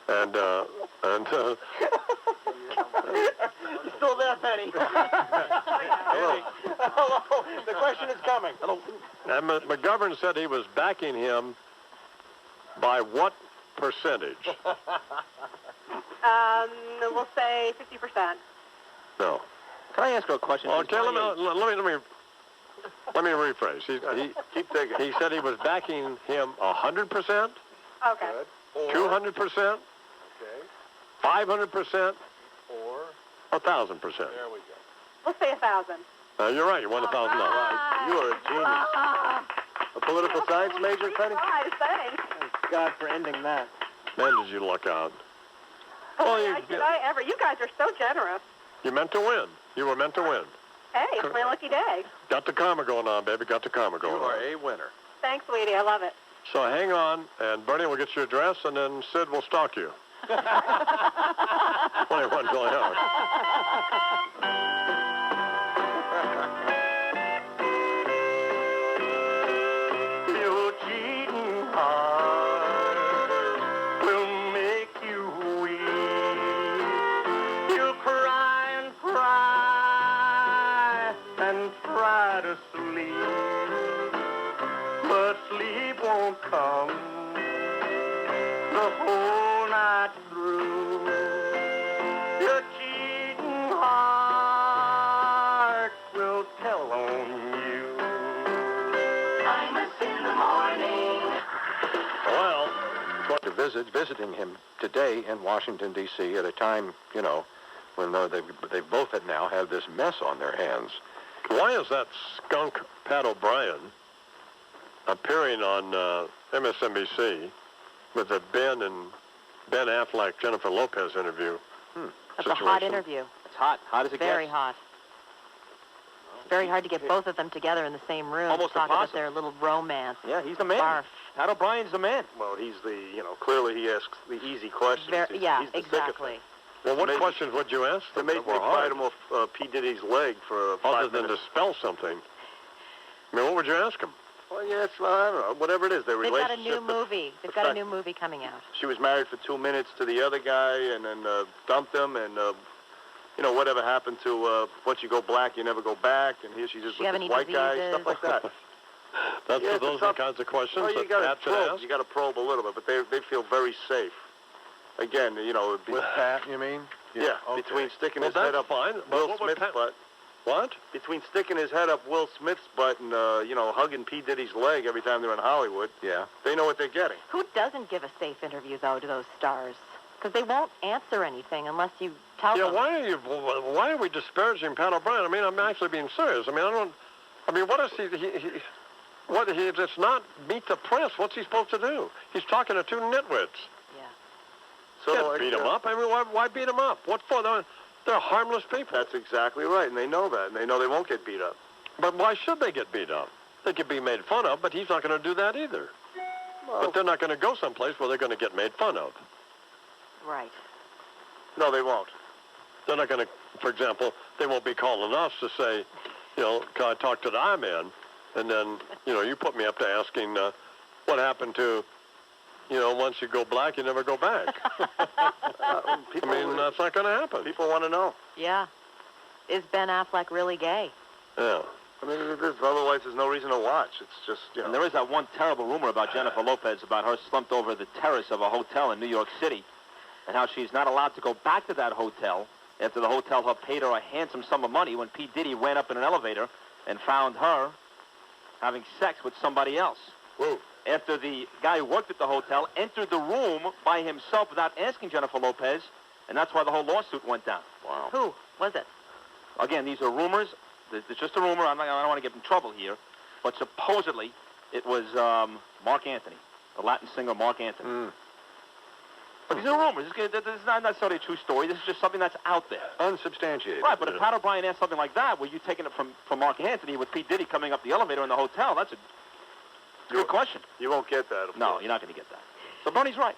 And You still there, Penny? Hello. Hello. The question is coming. Hello. And McGovern said he was backing him by what percentage? We'll say 50%. No. Can I ask her a question? Okay, let me rephrase. Keep digging. He said he was backing him 100%, Okay. 200%, Okay. 500%, Or 1,000%. there we go. We'll say 1,000. You're right. You won $1,000. You are a genius. A political science major, Penny? Nice, thanks. Thank God for ending that. Man, did you luck out. Did I ever? You guys are so generous. You meant to win. You were meant to win. Hey, it's my lucky day. Got the karma going on, baby. Got the karma going You are on. a winner. Thanks, sweetie. I love it. So hang on, and Bernie will get your address, and then Sid will stalk you. 21 July hours. Your cheating heart will make you weep. You'll cry and cry and try to sleep, but sleep won't come the whole night through. Your cheating heart will tell on you. I'm in the morning. Well, visiting him today in Washington, D.C. at a time, when they both now have this mess on their hands. Why is that skunk Pat O'Brien appearing on MSNBC with the Ben Affleck, Jennifer Lopez interview? That's a hot interview. It's hot. Hot as it gets. Very hot. It's very hard to get both of them together in the same room Almost to talk impossible. about their little romance. Yeah, he's the man. Barf. Pat O'Brien's the man. Well, he's clearly he asks the easy questions. He's the exactly. Well, what questions would you ask them? It made me fight him off P. Diddy's leg for 5 Other than minutes. to spell something. I mean, what would you ask him? Well, yeah, I don't know. Whatever it is, their They've got a relationship. new movie. They've got a new movie coming out. She was married for 2 minutes to the other guy and then dumped him and, whatever happened to once you go black, you never go back. And here she's just with this white guy, stuff like that. Those are the kinds of questions that Pat should ask? You got to probe a little bit, but they feel very safe. Again, With Pat, you mean? Yeah, okay. between sticking Well, his head that's up fine. Will What would Smith's Pat- butt. What? Between sticking his head up Will Smith's butt and, hugging P. Diddy's leg every time they're in Hollywood, yeah, they know what they're getting. Who doesn't give a safe interview, though, to those stars? Because they won't answer anything unless you tell them. Why are we disparaging Pat O'Brien? I mean, I'm actually being serious. I mean, what is it's not meet the press. What's he supposed to do? He's talking to 2 nitwits. So Can't beat him up. I mean, why beat him up? What for? They're harmless people. That's exactly right, and they know that, and they know they won't get beat up. But why should they get beat up? They could be made fun of, but he's not going to do that either. Well, but they're not going to go someplace where they're going to get made fun of. Right. No, they won't. They're not going to, for example, they won't be calling us to say, can I talk to the I-Man? And then, you put me up to asking what happened to, once you go black, you never go back. That's not going to happen. People want to know. Yeah. Is Ben Affleck really gay? Yeah. I mean, otherwise there's no reason to watch. It's just, And there is that one terrible rumor about Jennifer Lopez, about her slumped over the terrace of a hotel in New York City, and how she's not allowed to go back to that hotel after the hotel had paid her a handsome sum of money when P. Diddy ran up in an elevator and found her having sex with somebody else. Whoa. After the guy who worked at the hotel entered the room by himself without asking Jennifer Lopez, and that's why the whole lawsuit went down. Wow. Who was it? Again, these are rumors. It's just a rumor. I don't want to get in trouble here. But supposedly, it was Mark Anthony, the Latin singer Mark Anthony. Mm. But these are rumors. This is not necessarily a true story. This is just something that's out there. Unsubstantiated. Right, but if Pat O'Brien asked something like that, where you taking it from Mark Anthony with P. Diddy coming up the elevator in the hotel, that's a good question. You won't get that. No, you're not going to get that. So Bernie's right.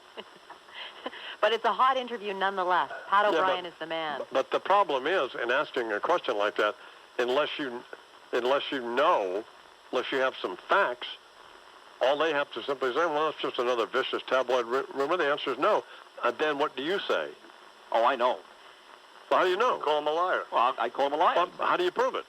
But it's a hot interview nonetheless. Pat O'Brien is the man. But the problem is, in asking a question like that, unless you have some facts, all they have to simply say, well, it's just another vicious tabloid rumor. The answer is no. Then what do you say? Oh, I know. Well, how do you know? You call him a liar. Well, I call him a liar. Well, how do you prove it?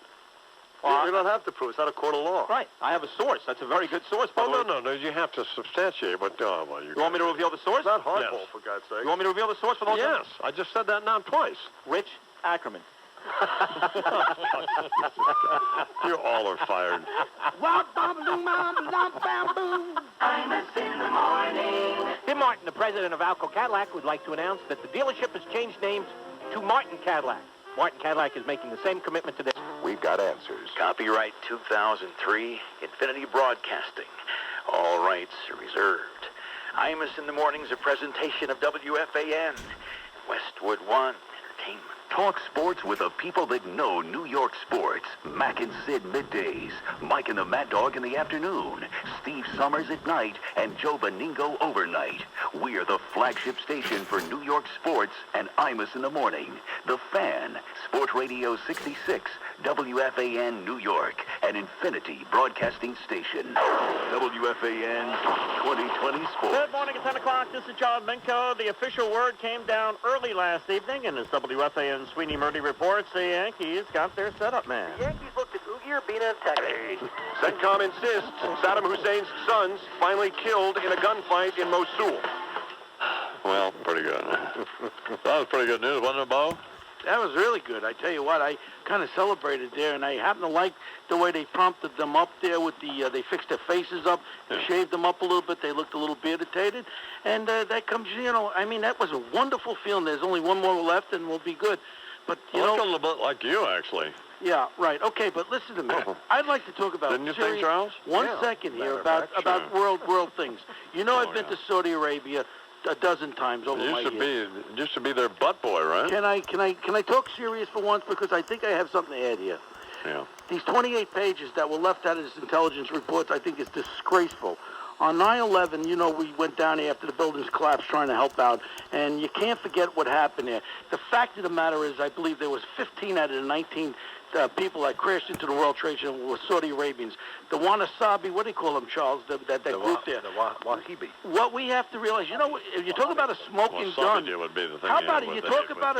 Well, you don't have to prove it. It's not a court of law. Right. I have a source. That's a very good source. By the way. No. You have to substantiate what. Oh, well, you want me to reveal the source? It's not hardball, Yes. for God's sake. You want me to reveal the source for those? Yes, I just said that now twice. Rich Ackerman. You all are fired. Imus in the morning. Tim Martin, the president of Alco Cadillac, would like to announce that the dealership has changed names to Martin Cadillac. Martin Cadillac is making the same commitment to this. We've got answers. Copyright 2003, Infinity Broadcasting. All rights reserved. Imus in the Morning is a presentation of WFAN, Westwood One Entertainment. Talk sports with the people that know New York sports. Mac and Sid middays, Mike and the Mad Dog in the afternoon, Steve Summers at night, and Joe Beningo overnight. We're the flagship station for New York sports and Imus in the Morning. The Fan, Sport Radio 66, WFAN New York, an Infinity Broadcasting Station. WFAN 2020 Sports. Good morning at 10 o'clock. This is John Minko. The official word came down early last evening, and as WFAN Sweeney Murdy reports, the Yankees got their setup man. The Yankees looked at Oogie Urbina and Texas. CENTCOM insists Saddam Hussein's sons finally killed in a gunfight in Mosul. Well, pretty good. That was pretty good news, wasn't it, Bo? That was really good. I tell you what, I kind of celebrated there, and I happen to like the way they prompted them up there with they fixed their faces up, they shaved them up a little bit, they looked a little bearditated, and that comes, I mean, that was a wonderful feeling. There's only one more left, and we'll be good. But, you know... Look a little bit like you, actually. Yeah, right. Okay, but listen to me. I'd like to talk about... Didn't you think, Charles? One second here about world things. You know, I've been to Saudi Arabia a dozen times over my years. Used to be their butt boy, right? Can I talk serious for once, because I think I have something to add here. Yeah. These 28 pages that were left out of this intelligence reports, I think, is disgraceful. On 9/11, you know, we went down there after the buildings collapsed trying to help out, and you can't forget what happened there. The fact of the matter is, I believe there was 15 out of the 19 people that crashed into the World Trade Center were Saudi Arabians. The Wanasabi, what do you call them, Charles, that group there? The Wahibi. What we have to realize, you know, if you talk about a smoking gun, would be the thing, how about it? You talk about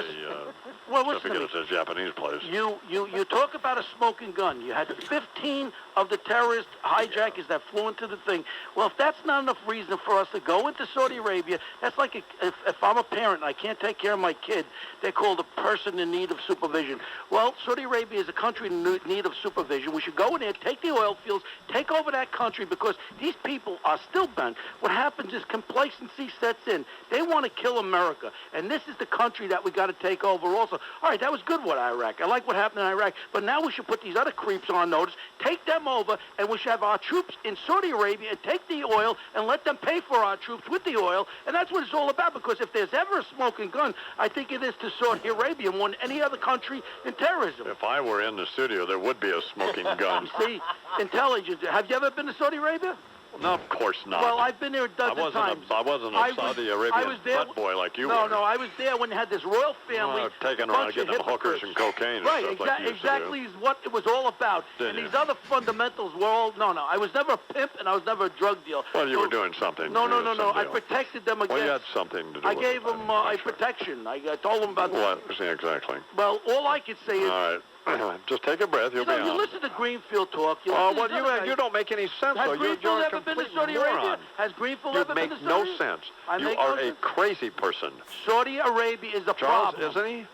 well, listen to me. It's a Japanese place. You talk about a smoking gun. You had 15 of the terrorist hijackers that flew into the thing. Well, if that's not enough reason for us to go into Saudi Arabia, that's like if I'm a parent and I can't take care of my kid, they're called a person in need of supervision. Well, Saudi Arabia is a country in need of supervision. We should go in there, take the oil fields, take over that country, because these people are still bent. What happens is complacency sets in. They want to kill America, and this is the country that we got to take over also. All right, that was good with Iraq. I like what happened in Iraq, but now we should put these other creeps on notice, take them over, and we should have our troops in Saudi Arabia and take the oil and let them pay for our troops with the oil, and that's what it's all about, because if there's ever a smoking gun, I think it is to Saudi Arabia more than any other country in terrorism. If I were in the studio, there would be a smoking gun. See, intelligence. Have you ever been to Saudi Arabia? No, of course not. Well, I've been there a dozen times. I wasn't a Saudi Arabian butt boy like you were. No, I was there when they had this royal family. Taking around to get them hookers and cocaine and right, stuff like you used exactly is what it was all about. Didn't and these other fundamentals were all... No, I was never a pimp and I was never a drug dealer. Well, you were doing something. No. I protected them against... Well, you had something to do I gave them a protection. I told them about... What? Exactly. Well, all I could say is... All right. Just take a breath. You'll be on. You listen to Greenfield talk. You don't make any sense. Has though. Greenfield you're ever been to Saudi Arabia? Has Greenfield ever been to Saudi Arabia? You make no sense. You are a crazy person. Saudi Arabia is a problem. Charles, isn't he?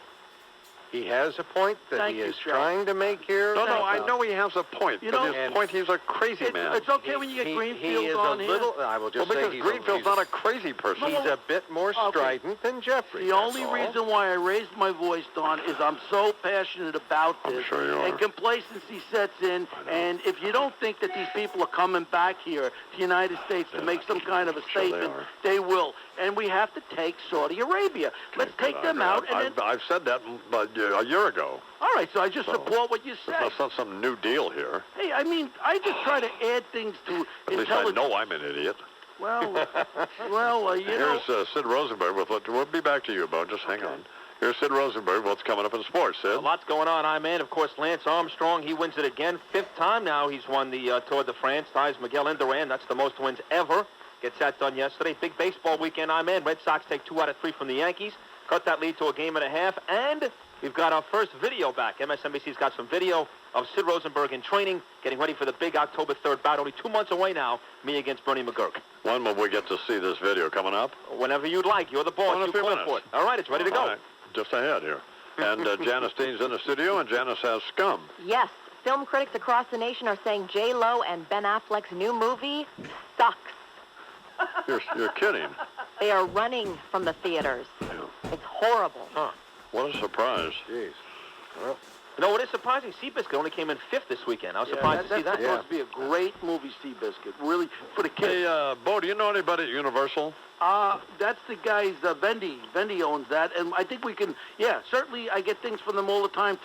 He has a point that he is trying to make here. No, I know he has a point. You but know, his point, he's a crazy man. It's okay when you get Greenfield on here. I will just say because Greenfield's not a crazy person. He's a bit more strident than Jeffrey. The only reason why I raised my voice, Don, is I'm so passionate about this. I'm sure you are. And complacency sets in. And if you don't think that these people are coming back here to the United States to make some kind of a statement, they will. And we have to take Saudi Arabia. Let's take them out. And I've said that a year ago. All right, so I just support what you say. That's not some new deal here. Hey, I mean, I just try to add things to At least I know I'm an idiot. Well, you know. Here's Sid Rosenberg with what. We'll be back to you, Bo. Just hang on. Here's Sid Rosenberg. What's coming up in sports, Sid? A lot's going on. Of course, Lance Armstrong. He wins it again. 5th time now he's won the Tour de France. Ties Miguel Indurain. That's the most wins ever. Gets that done yesterday. Big baseball weekend. Red Sox take 2 out of 3 from the Yankees. Cut that lead to a game and a half. And we've got our first video back. MSNBC's got some video of Sid Rosenberg in training, getting ready for the big October 3rd bout. Only 2 months away now, me against Bernie McGurk. When will we get to see this video coming up? Whenever you'd like. You're the boss. You call for it. All right, it's ready to go. All right. Just ahead here. And Janice Dean's in the studio, and Janice has scum. Yes. Film critics across the nation are saying J-Lo and Ben Affleck's new movie sucks. You're kidding. They are running from the theaters. Yeah. It's horrible. Huh. What a surprise. Jeez. Well, you know what is surprising? Seabiscuit only came in 5th this weekend. I was surprised to see that. That's supposed to be a great movie, Seabiscuit. Really, for the kids. Hey, Bo, do you know anybody at Universal? That's the guy's Vendy. Vendy owns that, and I think we can. Yeah, certainly. I get things from them all the time.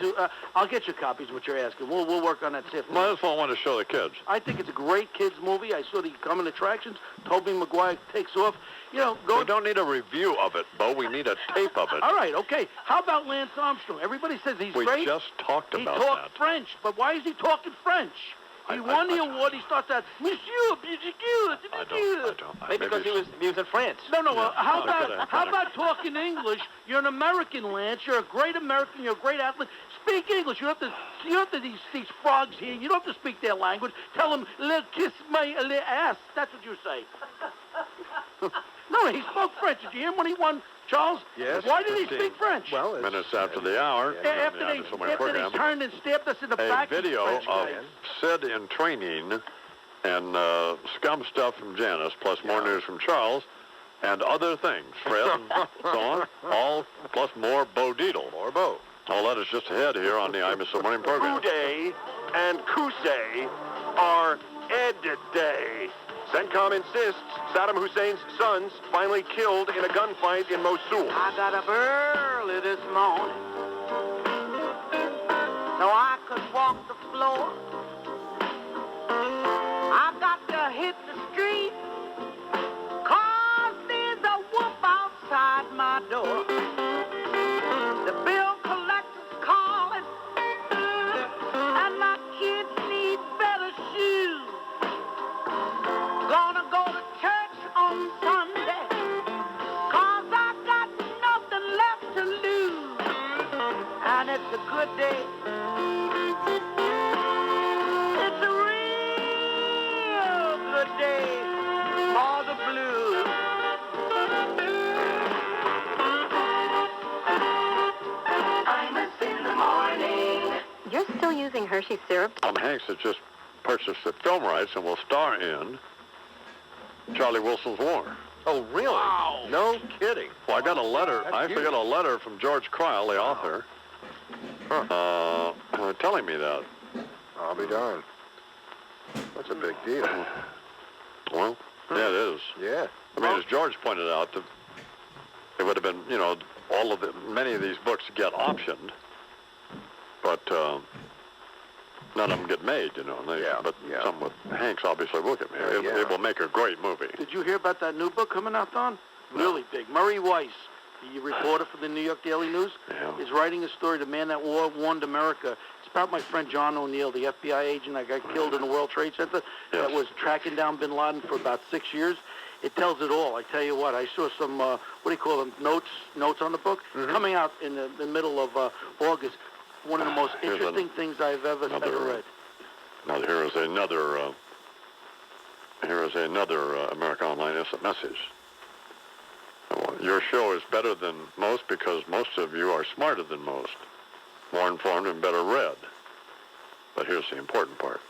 I'll get you copies. What you're asking, we'll work on that. Well, that's what I want to show the kids. I think it's a great kids movie. I saw the coming attractions. Tobey Maguire takes off. You know, we don't need a review of it, Bo. We need a tape of it. All right, okay. How about Lance Armstrong? Everybody says he's great. We just talked about that. He talked French, but why is he talking French? He won the award. He starts out, Monsieur, I don't. Maybe because he was in France. No. How about talking English? You're an American, Lance. You're a great American. You're a great athlete. Speak English. You don't have to these frogs here. You don't have to speak their language. Tell them, kiss my ass. That's what you say. No, he spoke French. Did you hear him when he won, Charles? Yes. Why did he speak French? Well, Minutes after the hour, After they turned and stabbed us in the back. a video French of guys. Sid in training and scum stuff from Janice, plus more news from Charles, and other things, Fred, and so on, all plus more Bo Dietl. More Bo. All that is just ahead here on the Imus the Morning program. Day and Kusei are Ed Day. CENTCOM insists Saddam Hussein's sons finally killed in a gunfight in Mosul. I got up early this morning so I could walk the floor. I got to hit the street 'cause there's a wolf outside my door. The bill collector's calling and my kids need better shoes. Gonna go to church on Sunday 'cause I got nothing left to lose. And it's a good day. It's a real good day for the blues. Imus in the morning. You're still using Hershey syrup? Tom Hanks has just purchased the film rights and will star in Charlie Wilson's War. Oh, really? Wow. No kidding. Well, I got a letter. That's I actually huge. got a letter from George Cryle, the author, telling me that. I'll be darned. That's a big deal. Well, yeah, it is. Yeah. I mean, as George pointed out, it would have been, many of these books get optioned, but none of them get made, But some with Hanks obviously will get made. It will make a great movie. Did you hear about that new book coming out, Don? Really big. Murray Weiss, the reporter for the New York Daily News, is writing a story, The Man That Warned America. It's about my friend John O'Neill, the FBI agent that got killed in the World Trade Center, that was tracking down bin Laden for about 6 years. It tells it all. I tell you what, I saw some, what do you call them, notes on the book. It's coming out in the middle of August. One of the most interesting things I've ever read. Now, here is another America Online instant message. Your show is better than most because most of you are smarter than most, more informed and better read. But here's the important part.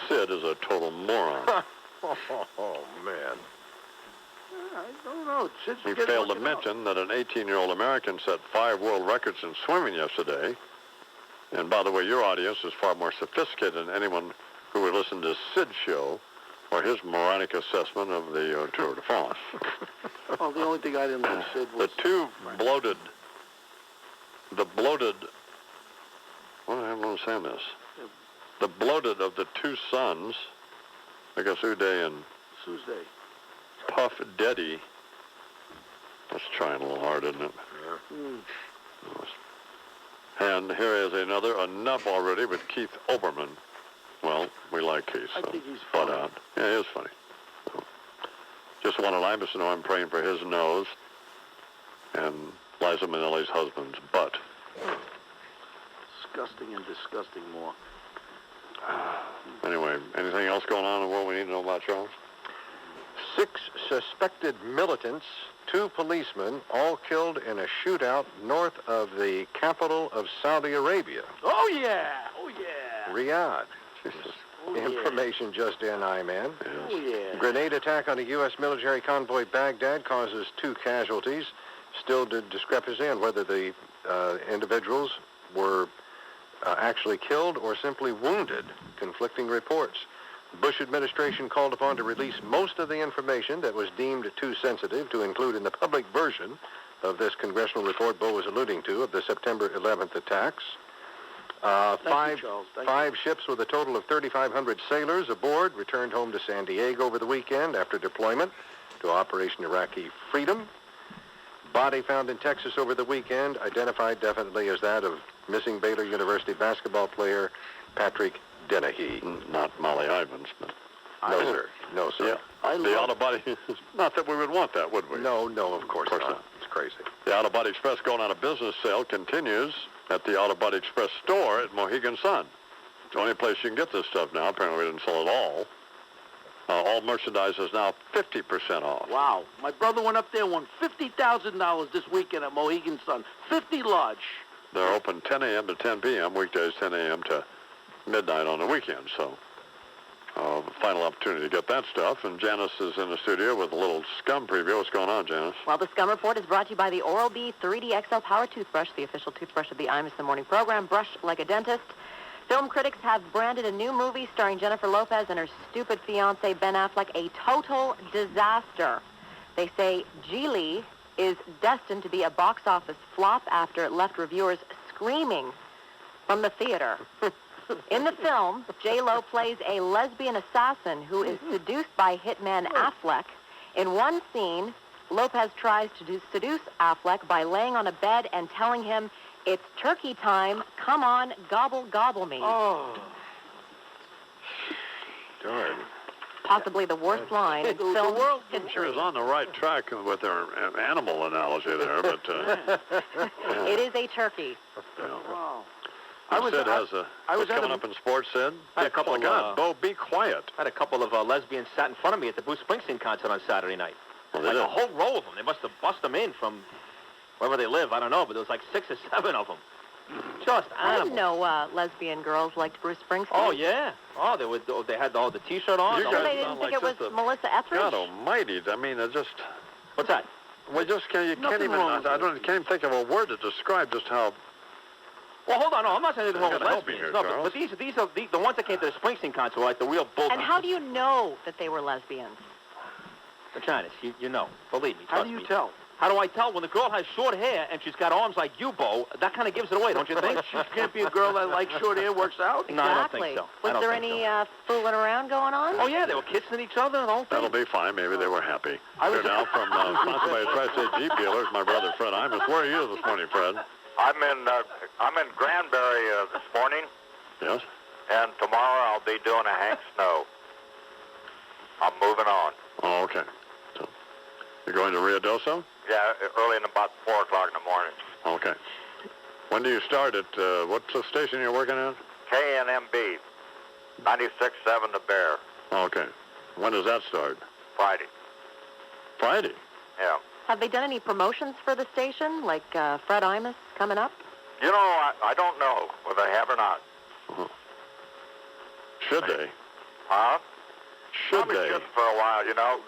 Sid is a total moron. Oh, man. I don't know. He failed to mention that an 18-year-old American set 5 world records in swimming yesterday. And by the way, your audience is far more sophisticated than anyone who would listen to Sid's show or his moronic assessment of the Tour de France. Well, the only thing I didn't like Sid was... The bloated, well, I don't understand this. The bloated of the two sons, I guess Uday and Tuesday. Puff Daddy, that's trying a little hard, isn't it? And here is another, enough already with Keith Olbermann. Well, we like Keith, so I think he's butt funny. out. Yeah, he is funny. So, just wanted Imus to know I'm praying for his nose and Liza Minnelli's husband's butt. Disgusting and disgusting more. Anyway, anything else going on in the world we need to know about, Charles? 6 suspected militants, 2 policemen, all killed in a shootout north of the capital of Saudi Arabia. Oh, yeah. Oh, yeah. Riyadh. Oh, yeah. Information just in, I-Man. Oh, yeah. Grenade attack on a U.S. military convoy Baghdad causes 2 casualties. Still discrepancy on whether the individuals were actually killed or simply wounded. Conflicting reports. The Bush administration called upon to release most of the information that was deemed too sensitive to include in the public version of this congressional report Bo was alluding to of the September 11th attacks. Thank you, Charles. Five ships with a total of 3,500 sailors aboard returned home to San Diego over the weekend after deployment to Operation Iraqi Freedom. Body found in Texas over the weekend, identified definitely as that of missing Baylor University basketball player Patrick Dennehy. Not Molly Ivins, but... No, sir. No, sir. Yeah. The auto-body... Not that we would want that, would we? No, of course not. It's crazy. The Auto Body Express going on a business sale continues at the Auto Body Express store at Mohegan Sun. It's the only place you can get this stuff now. Apparently we didn't sell it all. All merchandise is now 50% off. Wow. My brother went up there and won $50,000 this weekend at Mohegan Sun. 50 large. They're open 10 a.m. to 10 p.m. weekdays, 10 a.m. to midnight on the weekend. So, final opportunity to get that stuff. And Janice is in the studio with a little Scum preview. What's going on, Janice? Well, the Scum Report is brought to you by the Oral-B 3D XL Power Toothbrush, the official toothbrush of the Imus in the Morning program. Brush like a dentist. Film critics have branded a new movie starring Jennifer Lopez and her stupid fiancé Ben Affleck a total disaster. They say Geely is destined to be a box office flop after it left reviewers screaming from the theater. In the film, J-Lo plays a lesbian assassin who is seduced by hitman Affleck. In one scene, Lopez tries to seduce Affleck by laying on a bed and telling him, "It's turkey time. Come on, gobble, gobble me." Oh. Darn. Possibly the worst line in film history. She was on the right track with her animal analogy there, but... It is a turkey. Wow. Sid has what's coming up in sports, Sid? I had a couple of... Bo, be quiet. I had a couple of lesbians sat in front of me at the Bruce Springsteen concert on Saturday night. Well, like did. a whole row of them. They must have bust them in from wherever they live. I don't know, but there was like 6 or 7 of them. Just I animals. didn't know lesbian girls liked Bruce Springsteen. Oh, yeah. Oh, they had all the T-shirt on. You So guys they didn't sound think like it was just a- Melissa Etheridge? God almighty. I mean, it just... What's that? We just can't, you can't Nothing even... wrong with can't even think of a word to describe just how... Well, hold on. No, I'm not saying anything wrong with gotta help you lesbians. here, No, Charles. but these are the ones that came to the Springsteen concert were like the real bull. And how do you know that they were lesbians? Janice, you know. Believe me. How Trust do you me. tell? How do I tell? When the girl has short hair and she's got arms like you, Bo, that kind of gives it away, don't you think? She can't be a girl that likes short hair, works out. No, I don't Exactly. think so. I Was don't there think any so. fooling around going on? Oh, yeah, they were kissing each other and the whole thing. That'll be fine. Maybe they were happy. I was- Here now from sponsored by Tri-State Jeep Dealers, my brother Fred Imus. Where are you this morning, Fred? I'm in Granbury this morning, Yes? and tomorrow I'll be doing a Hank Snow. I'm moving on. Oh, okay. So, you're going to Ruidoso? Yeah, early in about 4 o'clock in the morning. Okay. When do you start at, what's the station you're working at? KNMB, 96.7 The Bear, Okay. When does that start? Friday. Friday? Yeah. Have they done any promotions for the station, like Fred Imus coming up? You know, I don't know whether they have or not. Should they? Huh? Should Probably they? just for a while, you know,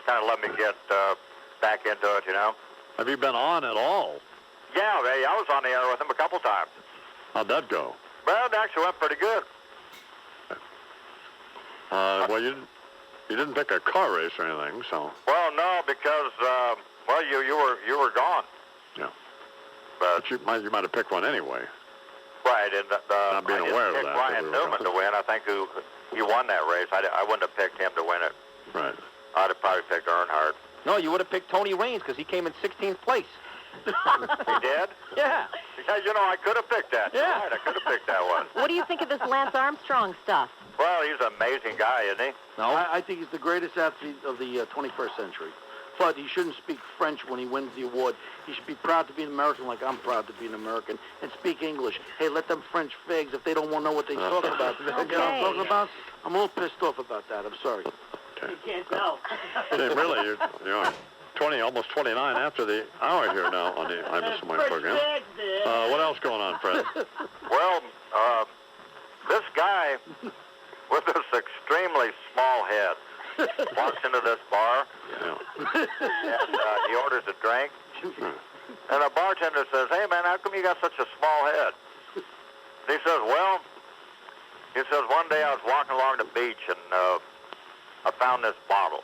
kind of let me get back into it, you know. Have you been on at all? Yeah, I was on the air with him a couple times. How'd that go? Well, it actually went pretty good. Well, you didn't pick a car race or anything, so... Well, no, because you were gone. Yeah. But you might have picked one anyway. right, and Not being I aware of didn't pick that, Brian that we were Newman to gone. win. I think he won that race. I wouldn't have picked him to win it. Right. I'd have probably picked Earnhardt. No, you would have picked Tony Raines because he came in 16th place. He did? Yeah. Yeah, you know, I could have picked that. Yeah. You're right, I could have picked that one. What do you think of this Lance Armstrong stuff? Well, he's an amazing guy, isn't he? No. I think he's the greatest athlete of the 21st century. But he shouldn't speak French when he wins the award. He should be proud to be an American like I'm proud to be an American and speak English. Hey, let them French figs, if they don't want to know what they're talking about. You know what I'm talking about? I'm a little pissed off about that. I'm sorry. You can't tell. Hey, really, you're 20, almost 29 after the hour here now on the Imus Morning program. What else going on, Fred? Well, this guy with this extremely small head walks into this bar and he orders a drink. And the bartender says, "Hey, man, how come you got such a small head?" And he says, "Well," he says, "one day I was walking along the beach and I found this bottle.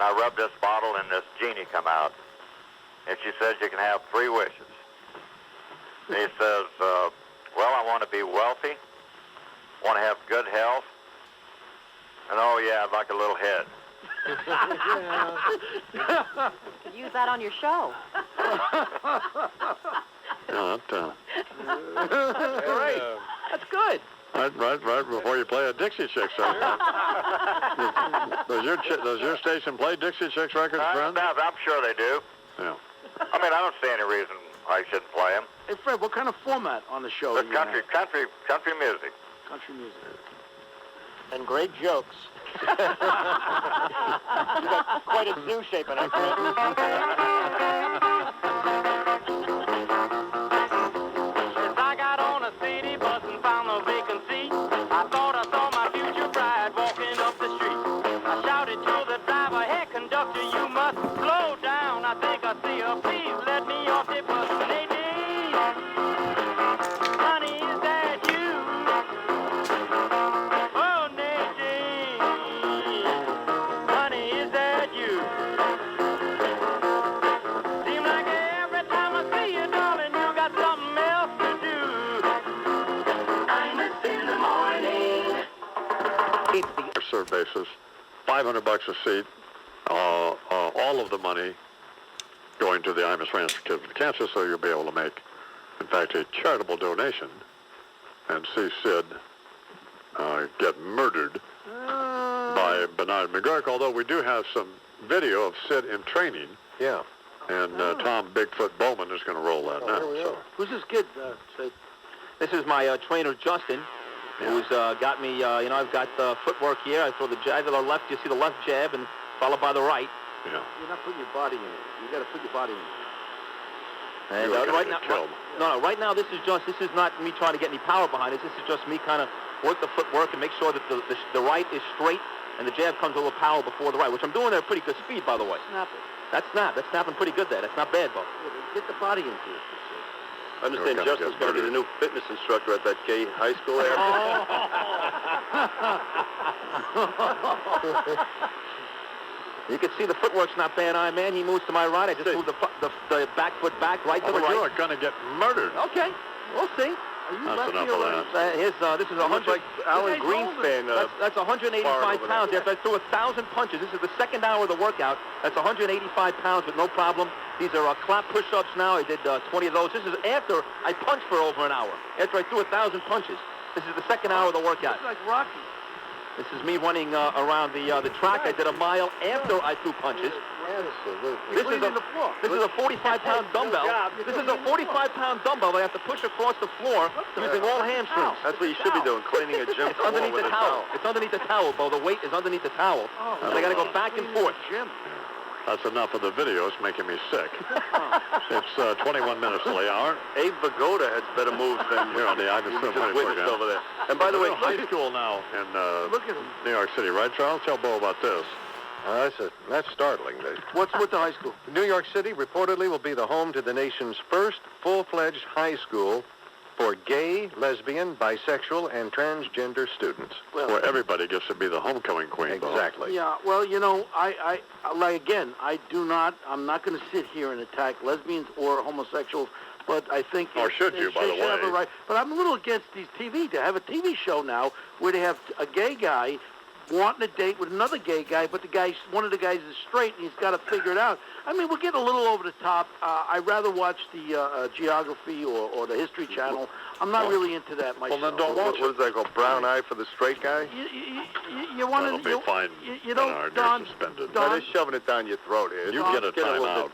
I rubbed this bottle and this genie come out. And she says you can have 3 wishes." And he says, "Well, I want to be wealthy, want to have good health, and oh yeah, I'd like a little head." Could use that on your show. Yeah, Great. That's good. right before you play a Dixie Chicks record. Does your station play Dixie Chicks records, friend? I'm sure they do. Yeah. I mean, I don't see any reason I shouldn't play them. Hey, Fred, what kind of format on the show? The do you have? country music. Country music. And great jokes. You got quite a zoo shape in it. I got on a city bus and found a vacant seat. I thought I saw my future bride walking up the street. I shouted to the driver, hey conductor, you must slow down. I think I see her, please let me off the bus. Nadine, honey, is that you? Oh, Nadine, honey, is that you? Seems like every time I see you, darling, you got something else to do. Imus in the morning. Serve basis, $500 a seat, all of the money going to the Imus Friends for Kids with Cancer, so you'll be able to make, in fact, a charitable donation and see Sid get murdered by Bernard McGurk, although we do have some video of Sid in training. Yeah. And Tom Bigfoot Bowman is going to roll that now. So. Who's this kid, Sid? This is my trainer, Justin, who's got me, I've got footwork here. I throw the jab to the left. You see the left jab, and followed by the right. Yeah. You're not putting your body in it. You got to put your body in it. And right now, right now, this is not me trying to get any power behind it. This is just me kind of work the footwork and make sure that the right is straight and the jab comes a little power before the right, which I'm doing at a pretty good speed, by the way. Snap it. That's snapping pretty good there. That's not bad, Bo. Get the body into it. I understand Justin's going to be the new fitness instructor at that gay high school there. You can see the footwork's not bad, man. He moves to my right. I just move the back foot back, right to the right. You're going to get murdered. Okay, we'll see. That's enough of that. This is 100. Like Alan Greenspan. That's 185 pounds. After I threw 1,000 punches. This is the second hour of the workout. That's 185 pounds with no problem. These are clap push-ups now. I did 20 of those. This is after I punched for over an hour. After I threw 1,000 punches. This is the second hour of the workout. It's like Rocky. This is me running around the track. I did a mile after I threw punches. This is a 45-pound dumbbell. This is a 45-pound dumbbell. I have to push across the floor using all hamstrings. That's what you should be doing, cleaning a gym It's underneath the towel. It's underneath the towel, Bo. The weight is underneath the towel. I got to go back and forth. That's enough of the video. It's making me sick. It's 21 minutes to the hour. Abe Vigoda has better moves than here on the Imus program. Over there. And by the way, high school now in New York City, right, Charles? Tell Bo about this. That's startling. What's with the high school? New York City reportedly will be the home to the nation's first full-fledged high school for gay, lesbian, bisexual, and transgender students. Where everybody gets to be the homecoming queen. Exactly. Yeah, well, I'm not going to sit here and attack lesbians or homosexuals, but I think... Or should you, by the way. Have a right. But I'm a little against these TV, to have a TV show now where they have a gay guy wanting to date with another gay guy, but one of the guys is straight and he's got to figure it out. I mean, we're getting a little over the top. I'd rather watch the Geography or the History Channel. I'm not really into that myself. Well, then don't watch it. What is that called? Brown eye for the straight guy? You want to... That'll be fine. Don, suspended. Don, just shoving it down your throat here. You get a timeout.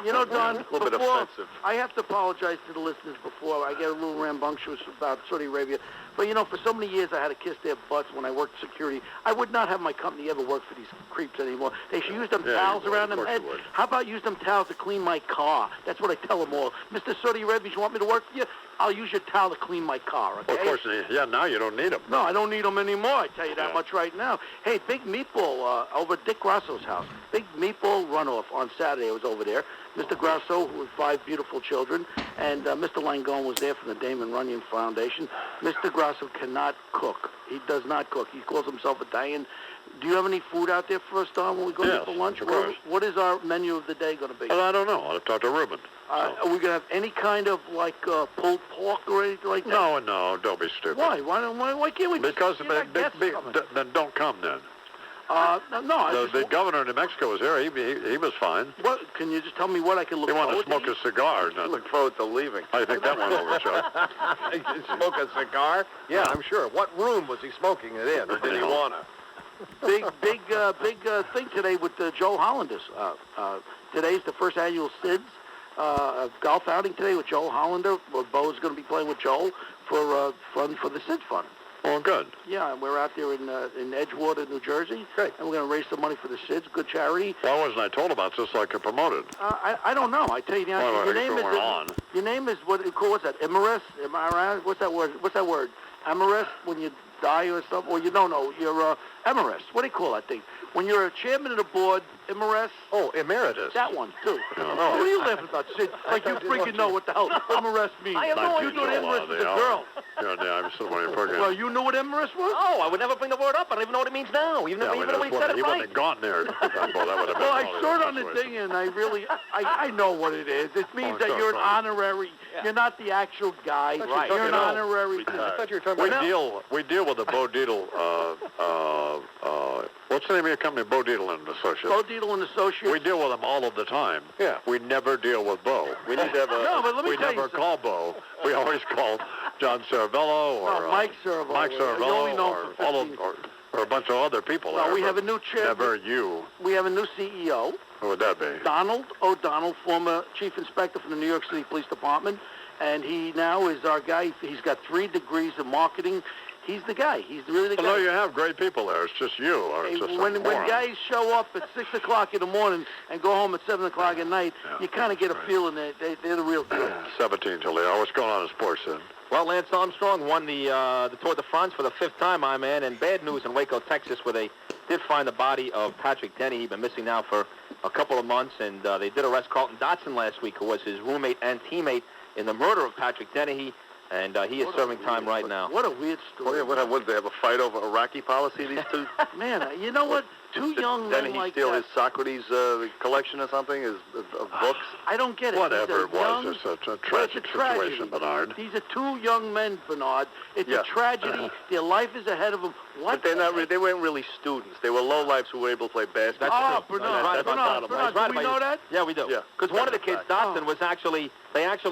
Don, a little bit offensive. I have to apologize to the listeners before. I get a little rambunctious about Saudi Arabia. But, for so many years I had to kiss their butts when I worked security. I would not have my company ever work for these creeps anymore. They should use them towels around their head. How about use them towels to clean my car? That's what I tell them all. Mr. Saudi Arabia, you want me to work for you? I'll use your towel to clean my car, okay? Well, of course, now you don't need them. No, I don't need them anymore, I tell you that much right now. Hey, Big Meatball over at Dick Grasso's house. Big Meatball runoff on Saturday. I was over there. Mr. Grasso with 5 beautiful children, and Mr. Langone was there from the Damon Runyon Foundation. Mr. Grasso cannot cook. He does not cook. He calls himself Italian. Do you have any food out there for us, Don, when we go there for lunch? Of course. What is our menu of the day going to be? Well, I don't know. I'll talk to Ruben. Are we going to have any kind of, pulled pork or anything like that? No, don't be stupid. Why? Why can't we because then don't come then. The governor of New Mexico was here. He was fine. What? Can you just tell me what I can look forward to? He wanted to smoke a cigar. Look forward to leaving. I think that went over, Chuck. Smoke a cigar? Yeah, I'm sure. What room was he smoking it in, or did he want to? Big thing today with Joe Hollanders. Today's the first annual SIDS golf outing today with Joe Hollander. Bo's going to be playing with Joe for fun for the SIDS Fund. Oh, good. Yeah, and we're out there in Edgewater, New Jersey. Great. And we're going to raise some money for the SIDS, good charity. Why wasn't I told about this so I could promote it? I don't know. I tell you the answer. Well, Your I guess name we is weren't on. Your name is what's that? Imaris? What's that word? What's that word? Amaris when you die or something? Or you don't know. You're Emeritus. What do you call that thing? When you're a chairman of the board, Emeritus? Oh, emeritus. That one, too. What are you laughing about, Sid? Like you freaking know what the hell Emeritus means. I have no You idea. thought Emeritus was a girl. I'm still on your program. Well, you knew what Emeritus was? Oh, I would never bring the word up. I don't even know what it means now. Even if we said it He right. wouldn't have gone there. Well, that would have been Well, I totally saw it different on the situation. thing, and I know what it is. It means that you're an honorary. You're not the actual guy. Right. You're an honorary. I thought you were talking about... We deal with the Bo Dietl, what's the name of your company? Bo Dietl and Associates. Bo Dietl and Associates. We deal with them all of the time. Yeah. We never deal with Bo. We need to have a... No, but let me We tell you never call Bo. We always call John Cervello or Mike Cervello. Mike You only Cervello know or him for all of, 15. or a bunch of other people. Well, there, we but have a new chair. Never you. We have a new CEO. Who would that be? Donald O'Donnell, former chief inspector for the New York City Police Department, and he now is our guy. He's got 3 degrees in marketing. He's the guy. He's really the guy. Well, no, you have great people there. It's just you. Or it's just when guys show up at 6 o'clock in the morning and go home at 7 o'clock at night, you kind of get a feeling that they're the real deal. 17 till the hour. What's going on in sports then? Well, Lance Armstrong won the Tour de France for the 5th time, my man, and bad news in Waco, Texas, where they did find the body of Patrick Denny. He's been missing now for a couple of months, and they did arrest Carlton Dotson last week, who was his roommate and teammate in the murder of Patrick Denny, and he is serving time right now. What a weird story. What, they have a fight over Iraqi policy, these two? Man, you know what? Two young men Didn't he like steal that. his Socrates collection or something, of books? I don't get it. Whatever These it are was, young- it's a Well, tragic it's a tragedy. situation, Bernard. These are 2 young men, Bernard. It's Yeah. a tragedy. Their life is ahead of them. What? But they're not. They weren't really students. They were lowlifes who were able to play basketball. Oh, Bernard, do we know that? Yeah, we do. Yeah. Because one of the kids, Dotson, was actually,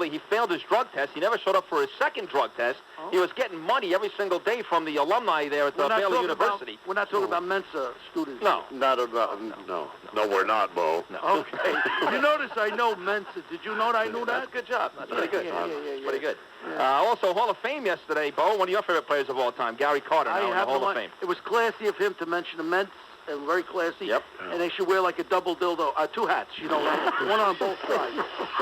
he failed his drug test. He never showed up for his second drug test. He was getting money every single day from the alumni there at We're not Baylor talking University. We're not talking about Mensa students. No. Not about. No, we're not, Bo. Okay. You notice I know Mensa. Did you know that I knew that? That's a good job. That's pretty good. Yeah. Pretty good. Also, Hall of Fame yesterday, Bo. One of your favorite players of all time, Gary Carter, now in the Hall of Fame. It was classy of him to mention the Mets. And very classy. Yep. And they should wear like a double dildo, 2 hats, one on both sides.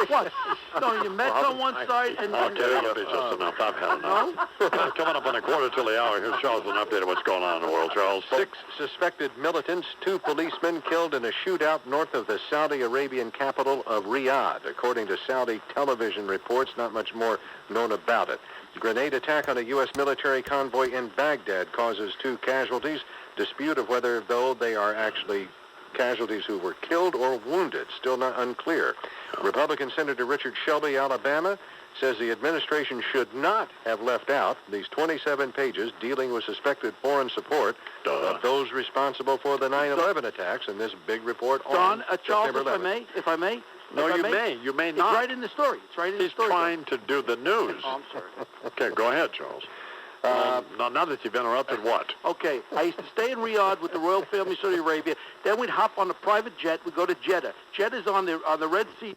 What? No, you Mets on one side and... Okay, that'll be just enough. I've had enough. Coming up on a quarter till the hour, here's Charles with an update of what's going on in the world. Charles. 6 suspected militants, 2 policemen killed in a shootout north of the Saudi Arabian capital of Riyadh. According to Saudi television reports, not much more known about it. Grenade attack on a U.S. military convoy in Baghdad causes 2 casualties. Dispute of whether, though, they are actually casualties who were killed or wounded, still not unclear. Republican Senator Richard Shelby, Alabama, says the administration should not have left out these 27 pages dealing with suspected foreign support of those responsible for the 9/11 attacks in this big report Don, on Charles, September 11th. if I may. No, you may. You may not. It's right in the story. It's right in the story. He's trying to do the news. Oh, I'm sorry. Okay, go ahead, Charles. Now that you've interrupted, what? Okay, I used to stay in Riyadh with the royal family of Saudi Arabia. Then we'd hop on a private jet. We'd go to Jeddah. Jeddah's on the Red Sea.